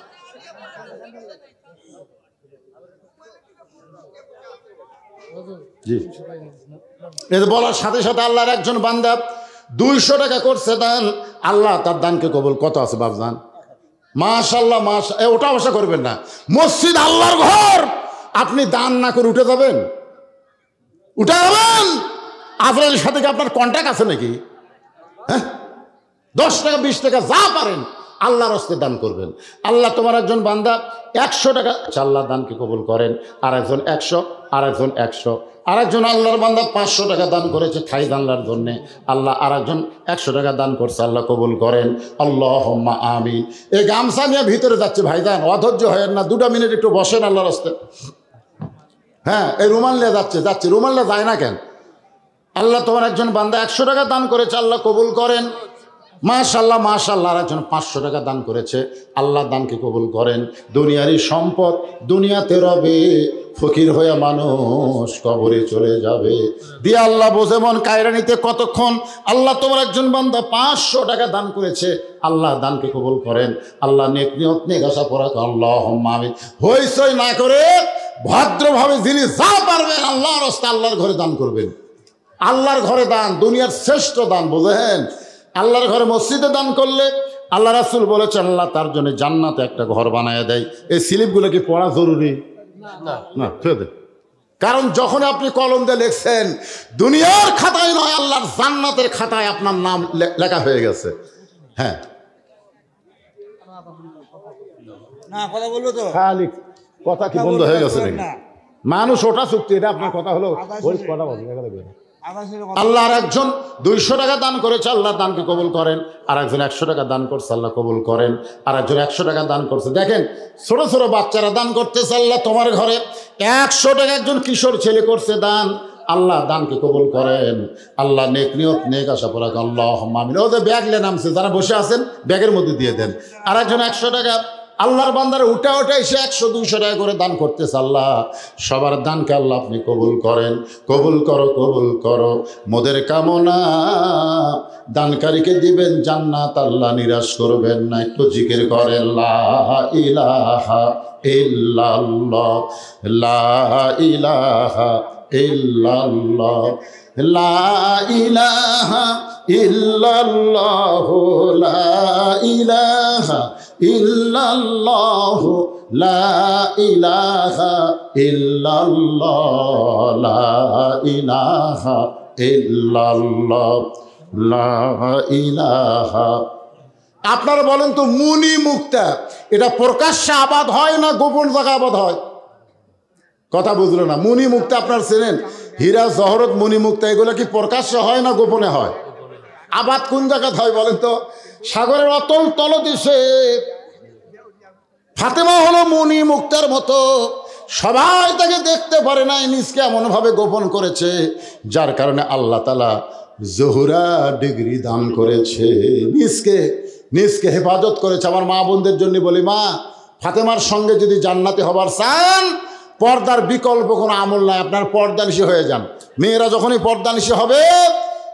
জি, এটা বলার সাথে সাথে আল্লাহর একজন বান্দা 200 টাকা করছে দান, আল্লাহ তার দানকে কবুল। কত আছে বাপজান? মাশাআল্লাহ, মাশাআল্লাহ। ওটা আশা করবেন না, মসজিদ আল্লাহর ঘর, আপনি দান না করে উঠে যাবেন? উঠে যাবেন? আজরাইলের সাথে কি আপনার কন্ট্যাক্ট আছে নাকি? হ্যাঁ, 10 টাকা 20 টাকা যা পারেন আল্লাহর হস্তে দান করবেন। আল্লাহ তোমার একজন বান্দা 100 টাকা, আল্লাহ দানকে কবুল করেন। আর একজন 100, আর একজন 100, আর একজন আল্লাহর বান্দা 500 টাকা দান করেছে থাই জানলার জন্যে, আল্লাহ আর একজন 100 টাকা দান করছে, আল্লাহ কবুল করেন। আল্লাহুম্মা আমিন। এই গামছা নিয়ে ভিতরে যাচ্ছে ভাইজান, অধৈর্য হয়েন না, 2 মিনিট একটু বসেন আল্লাহর হস্তে। হ্যাঁ, এই রুমাল নিয়ে যাচ্ছে, রুমাল নিয়ে যায় না কেন? আল্লাহ তোমার একজন বান্দা 100 টাকা দান করেছে, আল্লাহ কবুল করেন। মাশাআল্লাহ, মাশাআল্লাহ। আর একজন 500 টাকা দান করেছে, আল্লাহ দানকে কবুল করেন। দুনিয়ারই সম্পদ দুনিয়াতে রবে, ফকির হয়ে মানুষ কবরে চলে যাবে। দিয়ে আল্লাহ বোঝে মন কায়রা নিতে কতক্ষণ। আল্লাহ তোমার একজন বান্দা 500 টাকা দান করেছে, আল্লাহ দানকে কবুল করেন। আল্লাহ নেক নিয়ত নেক আশা করা, আল্লাহুম্মা আমিন। হইচই না করে ভদ্রভাবে যিনি যা পারবেন আল্লাহর রাস্তায় আল্লাহর ঘরে দান করবেন। আল্লাহর ঘরে দান দুনিয়ার শ্রেষ্ঠ দান, বোঝেন? আল্লাহর ঘরে মসজিদে দান করলে আল্লাহ রাসূল বলেছেন আল্লাহ তার জন্য জান্নাতে একটা ঘর বানায় দেয়। এই স্লিপগুলো কি পড়া জরুরি? না, ছেড়ে দে। কারণ যখন আপনি কলম দিয়ে লিখছেন দুনিয়ার খাতায় নয়, আল্লাহর জান্নাতের খাতায় আপনার নাম লেখা হয়ে গেছে। হ্যাঁ, খালি কথা কি বন্ধ হয়ে গেছে নাকি? মানুষ ওটা চুক্তি, এটা আপনার কথা হলো কথা বলবে। আল্লাহর একজন 200 টাকা দান করেছে, আল্লাহ দানকে কবুল করেন। আর একজন 100 টাকা দান করছে, আল্লাহ কবুল করেন। আর একজন 100 টাকা দান করছে। দেখেন ছোট ছোট বাচ্চারা দান করতেছে, আল্লাহ তোমার ঘরে 100 টাকা একজন কিশোর ছেলে করছে দান, আল্লাহ দানকে কবুল করেন। আল্লাহ নেক নিয়ত নেক আশা পড়া আল্লাহুম্মা আমিন। ওদের ব্যাগ নামছে, যারা বসে আছেন ব্যাগের মধ্যে দিয়ে দেন। আর একজন 100 টাকা আল্লাহর বান্দারা উঠা এসে 100-200 টাকা করে দান করতেছে। আল্লাহ সবার দানকে আল্লাহ আপনি কবুল করেন, কবুল করো, কবুল করো। মোদের কামনা দানকারীকে দিবেন জান্নাত, আল্লাহ নিরাশ করবেন না। একটু জিকির করেন লা ইলাহা ইল্লাল্লাহ, লা ইলাহা ইল্লাল্লাহ, লা ইলাহা ইল্লাল্লাহ, লা ইলাহা ইল্লাল্লাহ, লা ইলাহা ইল্লাল্লাহ, লা ইলাহা ইল্লাল্লাহ, লা ইলাহা। আপনারা বলেন তো মুনি মুক্তা এটা প্রকাশ্যে আবাদ হয় না গোপন জায়গায় আবাদ হয়? কথা বুঝলো না। মুনি মুক্তা আপনার চেনেন? হীরা জহরত মুনি মুক্তা এগুলো কি প্রকাশ্যে হয় না গোপনে হয়? আবাদ কোন জায়গায় হয় বলেন তো? সাগরের অতল তলদেশে। ফাতেমা হলো মুনি মুক্তার মতো, সবাই তাকে দেখতে পারে না, নিজকে এমনভাবে গোপন করেছে যার কারণে আল্লাহ তাআলা জোহরা ডিগ্রি দান করেছে, নিজকে হেফাজত করেছে। আমার মা বোনদের জন্য বলি, মা ফাতেমার সঙ্গে যদি জান্নাতে হবার চান পর্দার বিকল্প কোনো আমল নাই, আপনার পর্দানিশী হয়ে যান। মেয়েরা যখনই পর্দানিশী হবে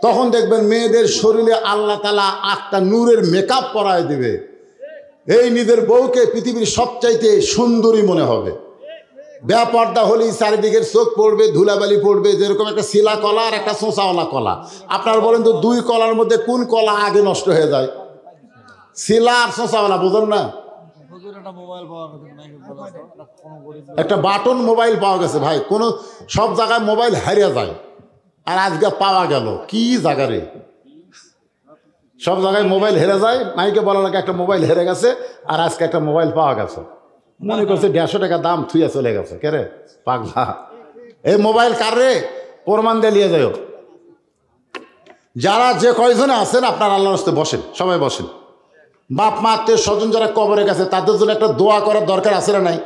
তখন দেখবেন মেয়েদের শরীরে আল্লাহ তাআলা একটা নূরের মেকআপ পরায় দেবে। এই নিজের বউকে পৃথিবীর সবচাইতে সুন্দরী মনে হবে। বেপর্দা হলেই চারিদিকের চোখ পড়বে, ধুলাবালি পড়বে, যেরকম একটা শিলা কলা আর একটা চোঁচাওয়ালা কলা। আপনার বলেন তো দুই কলার মধ্যে কোন কলা আগে নষ্ট হয়ে যায়? শিলা আর চোঁচাওয়ালা, বুঝুন না? একটা বাটন মোবাইল পাওয়া গেছে ভাই, কোন সব জায়গায় মোবাইল হারিয়ে যায়, আর আজকে পাওয়া গেল কি জায়গারে সব জায়গায় মোবাইল হেরে যায়। মাইকে বলা লাগে একটা মোবাইল হেরে গেছে, আর আজকে একটা মোবাইল পাওয়া গেছে। মনে করছে 150 টাকা দাম, থুইয়া চলে গেছে। কে রে পাগলা, এই মোবাইল কার রে? প্রমাণ দিয়ে নিয়ে যাও। যারা যে কয়জনে আছেন আপনার আল্লাহর রাস্তায় বসেন, সবাই বসেন। বাপ মা আত্মীয় স্বজন যারা কবরে গেছে তাদের জন্য একটা দোয়া করার দরকার আছে না নাই?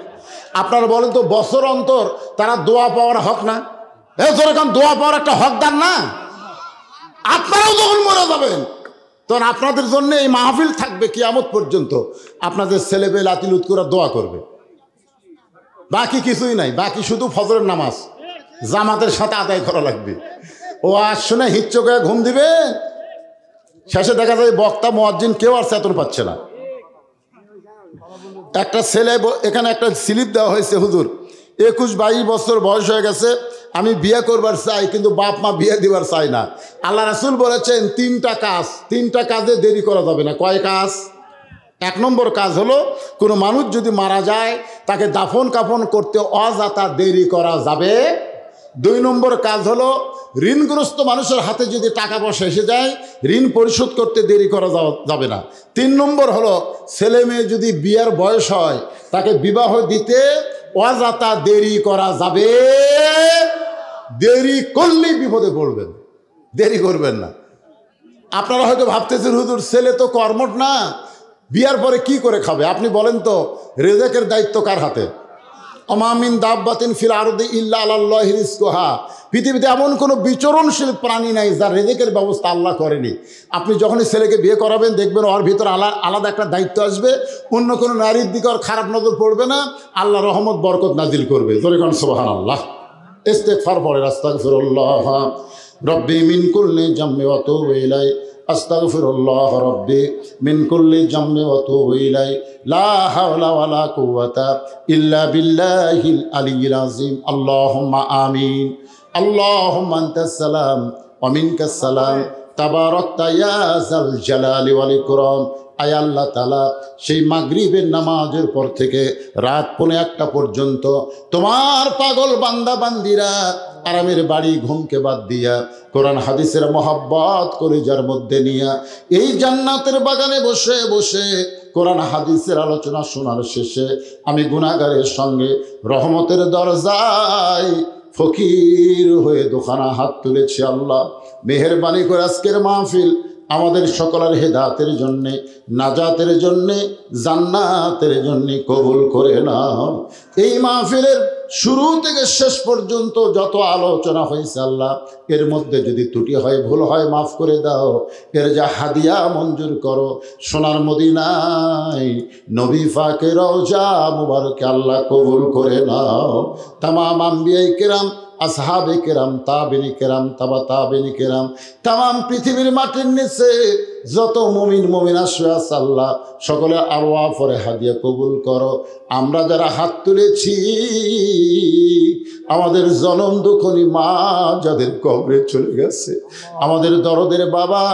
আপনারা বলেন তো বছর অন্তর তারা দোয়া পাওয়ার হক না? যেরকম দোয়া পাওয়ার একটা হকদার না? আপনারাও যখন মরে যাবেন তখন আপনাদের জন্য এই মাহফিল থাকবে কিয়ামত পর্যন্ত। আপনাদের ছেলেপেলে আতিলুত করে দোয়া করবে, বাকি কিছুই নাই। বাকি শুধু ফজরের নামাজ জামাতের সাথে আদায় করা লাগবে। ও আজ শুনে হিচ্ছ করে ঘুম দিবে, শেষে দেখা যায় বক্তা মুয়াজ্জিন কেউ আর চেতন পাচ্ছে না। একটা ছেলে এখানে একটা স্লিপ দেওয়া হয়েছে, হুজুর 21-22 বছর বয়স হয়ে গেছে, আমি বিয়ে করবার চাই কিন্তু বাপ মা বিয়ে দিবার চাই না। আল্লাহ রাসূল বলেছেন 3টা কাজে দেরি করা যাবে না। কয় কাজ? 1 নম্বর কাজ হলো কোনো মানুষ যদি মারা যায় তাকে দাফন কাফন করতে অযথা দেরি করা যাবে। 2 নম্বর কাজ হলো ঋণগ্রস্ত মানুষের হাতে যদি টাকা পয়সা এসে যায় ঋণ পরিশোধ করতে দেরি করা যাবে না। 3 নম্বর হলো ছেলে মেয়ে যদি বিয়ের বয়স হয় তাকে বিবাহ দিতে অযথা দেরি করা যাবে। দেরি করলেই বিপদে পড়বেন, দেরি করবেন না। আপনারা হয়তো ভাবতেছেন হুজুর ছেলে তো কর্মঠ না, বিয়ার পরে কি করে খাবে? আপনি বলেন তো রেজেকের দায়িত্ব কার হাতে? অমামিন দাব্বাতিন ফিল আরদি ইল্লা আলাল্লাহি রিজকুহা। পৃথিবীতে এমন কোনো বিচরণশীল প্রাণী নাই যার রেজেকের ব্যবস্থা আল্লাহ করেনি। আপনি যখনই ছেলেকে বিয়ে করাবেন দেখবেন ওর ভিতর আলাদা একটা দায়িত্ব আসবে, অন্য কোনো নারীর দিকে ওর খারাপ নজর পড়বে না, আল্লাহ রহমত বরকত নাজিল করবে। জোরে কোন সুবহানাল্লাহ। ইস্তেগফার পড়ে আস্তাগফিরুল্লাহ রব্বি মিন কুল্লি জামমি ওয়া তুবু ইলাই, আস্তাগফিরুল্লাহ রব্বি মিন কুল্লি জামমি ওয়া তুবু ইলাই, লা হাওলা ওয়ালা কুওয়াতা ইল্লা বিল্লাহিল আলিয়্যিল আযীম। আল্লাহুম্মা আমিন। আল্লাহুম্মা আনতাস সালাম ওয়া মিনকাস সালাম, তাবারাকতা ইয়া যাল জালালি ওয়াল ইকরাম, আয় আল্লাহ তাআলা সেই মাগরিবের নামাজের পর থেকে রাত 1:30 পর্যন্ত তোমার পাগল বান্দা বান্দিরা আরামের বাড়ি ঘুমকে বাদ দিয়া কোরআন হাদিসের মহব্বত কলিজার মধ্যে নিয়া এই জান্নাতের বাগানে বসে বসে কোরআন হাদিসের আলোচনা শোনার শেষে আমি গুনাহগারের সঙ্গে রহমতের দরজায় ফকির হয়ে দোকানা হাত তুলেছি। আল্লাহ মেহেরবানি করে আজকের মাহফিল আমাদের সকলের হেদায়েতের জন্যে, নাজাতের জন্যে, জান্নাতের জন্যে কবুল করে নাও। এই মাহফিলের শুরু থেকে শেষ পর্যন্ত যত আলোচনা হয়েছে আল্লাহ, এর মধ্যে যদি ত্রুটি হয়, ভুল হয়, মাফ করে দাও। এর যা হাদিয়া মঞ্জুর করো সোনার মদিনায় নবী পাকের রওজা মুবারকে আল্লাহ কবুল করে নাও। তামাম আম্বিয়ায়ে কেরাম, আসহাবে কেরাম, তাবেঈনে কেরাম, তাবা তাবেঈনে কেরাম, তাম পৃথিবীর মাটির নিচে যত মুমিন মুমিনা শুয়ে আছে আল্লাহ সকলে আরওয়াহ পরে হাদিয়া কবুল করো। আমরা যারা হাত তুলেছি আমাদের জনম দুঃখনী মা যাদের কবরে চলে গেছে, আমাদের দরদের বাবা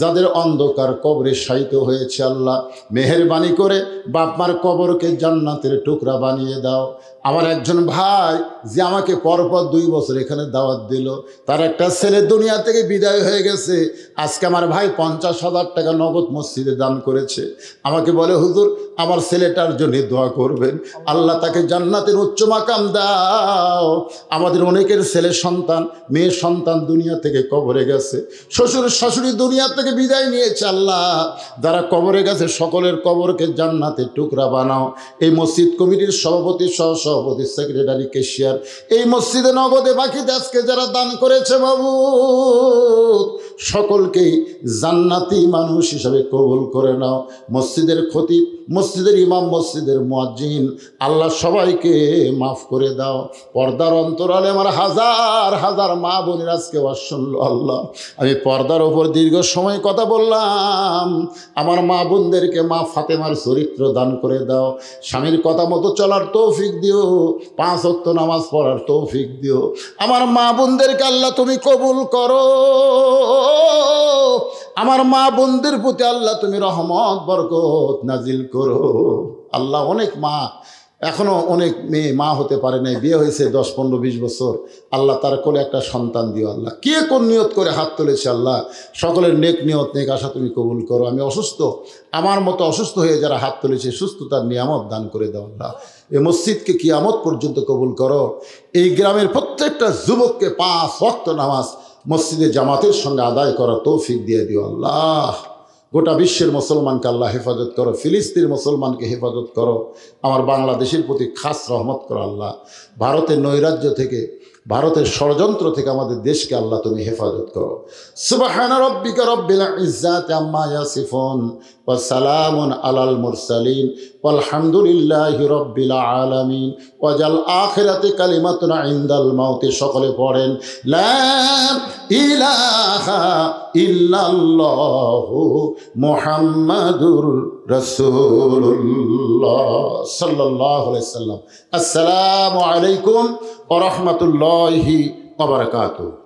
যাদের অন্ধকার কবরে শায়িত হয়েছে আল্লাহ মেহেরবানি করে বাপ মার কবরকে জান্নাতের টুকরা বানিয়ে দাও। আমার একজন ভাই যে আমাকে পরপর 2 বছর এখানে দাওয়াত দিল, তার একটা ছেলে দুনিয়া থেকে বিদায় হয়ে গেছে। আজকে আমার ভাই 50,000 টাকা নগদ মসজিদে দান করেছে। আমাকে বলে হুজুর আমার ছেলেটার জন্য দোয়া করবেন, আল্লাহ তাকে জান্নাতের উচ্চ মাকাম দাও। আমাদের অনেকের ছেলে সন্তান মেয়ে সন্তান দুনিয়া থেকে কবরে গেছে, শ্বশুর শাশুড়ি দুনিয়া থেকে বিদায় নিয়েছে। আল্লাহ যারা কবরে গেছে সকলের কবরকে জান্নাতের টুকরা বানাও। এই মসজিদ কমিটির সভাপতি, সহসভাপতি, সেক্রেটারি, ক্যাশিয়ার, এই মসজিদে নগদে বাকিতে আজকে যারা দান করেছে বাবু সকলকেই জান্নাতি মানুষ হিসাবে কবুল করে নাও। মসজিদের খতিব, মসজিদের ইমাম, মসজিদের মুয়াজ্জিন আল্লাহ সবাইকে মাফ করে দাও। পর্দার অন্তরালে আমার হাজার হাজার মা বোনের আজকে ওয়াজ শুনলো আল্লাহ। আমি পর্দার ওপর দীর্ঘ সময় কথা বললাম, আমার মা বোনদেরকে মা ফাতেমার চরিত্র দান করে দাও। স্বামীর কথা মতো চলার তৌফিক দিও, 5 ওয়াক্ত নামাজ পড়ার তৌফিক দিও। আমার মা বোনদেরকে আল্লাহ তুমি কবুল করো। আমার মা বোনদের প্রতি আল্লাহ তুমি রহমত বরকত নাজিল করো। আল্লাহ অনেক মা এখনো অনেক মেয়ে মা হতে পারে নাই, বিয়ে হয়েছে 10, 15, 20 বছর। আল্লাহ তার কোলে একটা সন্তান দিও। আল্লাহ কে কোন নিয়ত করে হাত তুলেছে আল্লাহ সকলের নেক নিয়ত নেক আশা তুমি কবুল করো। আমি অসুস্থ, আমার মতো অসুস্থ হয়ে যারা হাত তুলেছে সুস্থতার নিয়ামত দান করে দাও আল্লাহ। এই মসজিদকে কিয়ামত পর্যন্ত কবুল করো। এই গ্রামের প্রত্যেকটা যুবককে 5 ওয়াক্ত নামাজ মসজিদে জামাতের সঙ্গে আদায় করা তৌফিক দিয়ে দিও আল্লাহ। গোটা বিশ্বের মুসলমানকে আল্লাহ হেফাজত করো, ফিলিস্তিনের মুসলমানকে হেফাজত করো, আমার বাংলাদেশের প্রতি খাস রহমত করো আল্লাহ। ভারতের নৈরাজ্য থেকে, ভারতের ষড়যন্ত্র থেকে আমাদের দেশকে আল্লাহ তুমি হেফাজত করো। সুবহান রাব্বিকা রব্বিল ইজ্জাতি আম্মা ইয়াসিফুন ওয়া সালামুন আলাল মুরসালিন ওয়ালহামদুলিল্লাহি রব্বিল আলামিন ওয়াজাল আখিরাতি কালিমাতুন ইনদাল মাউতি। সকলে পড়েন লা ইলাহা ইল্লাল্লাহু মুহাম্মাদুর রাসূলুল্লাহ সাল্লাল্লাহু আলাইহি ওয়াসাল্লাম। আসসালামু আলাইকুম ওয়া রাহমাতুল্লাহি ওয়া বারাকাতুহু।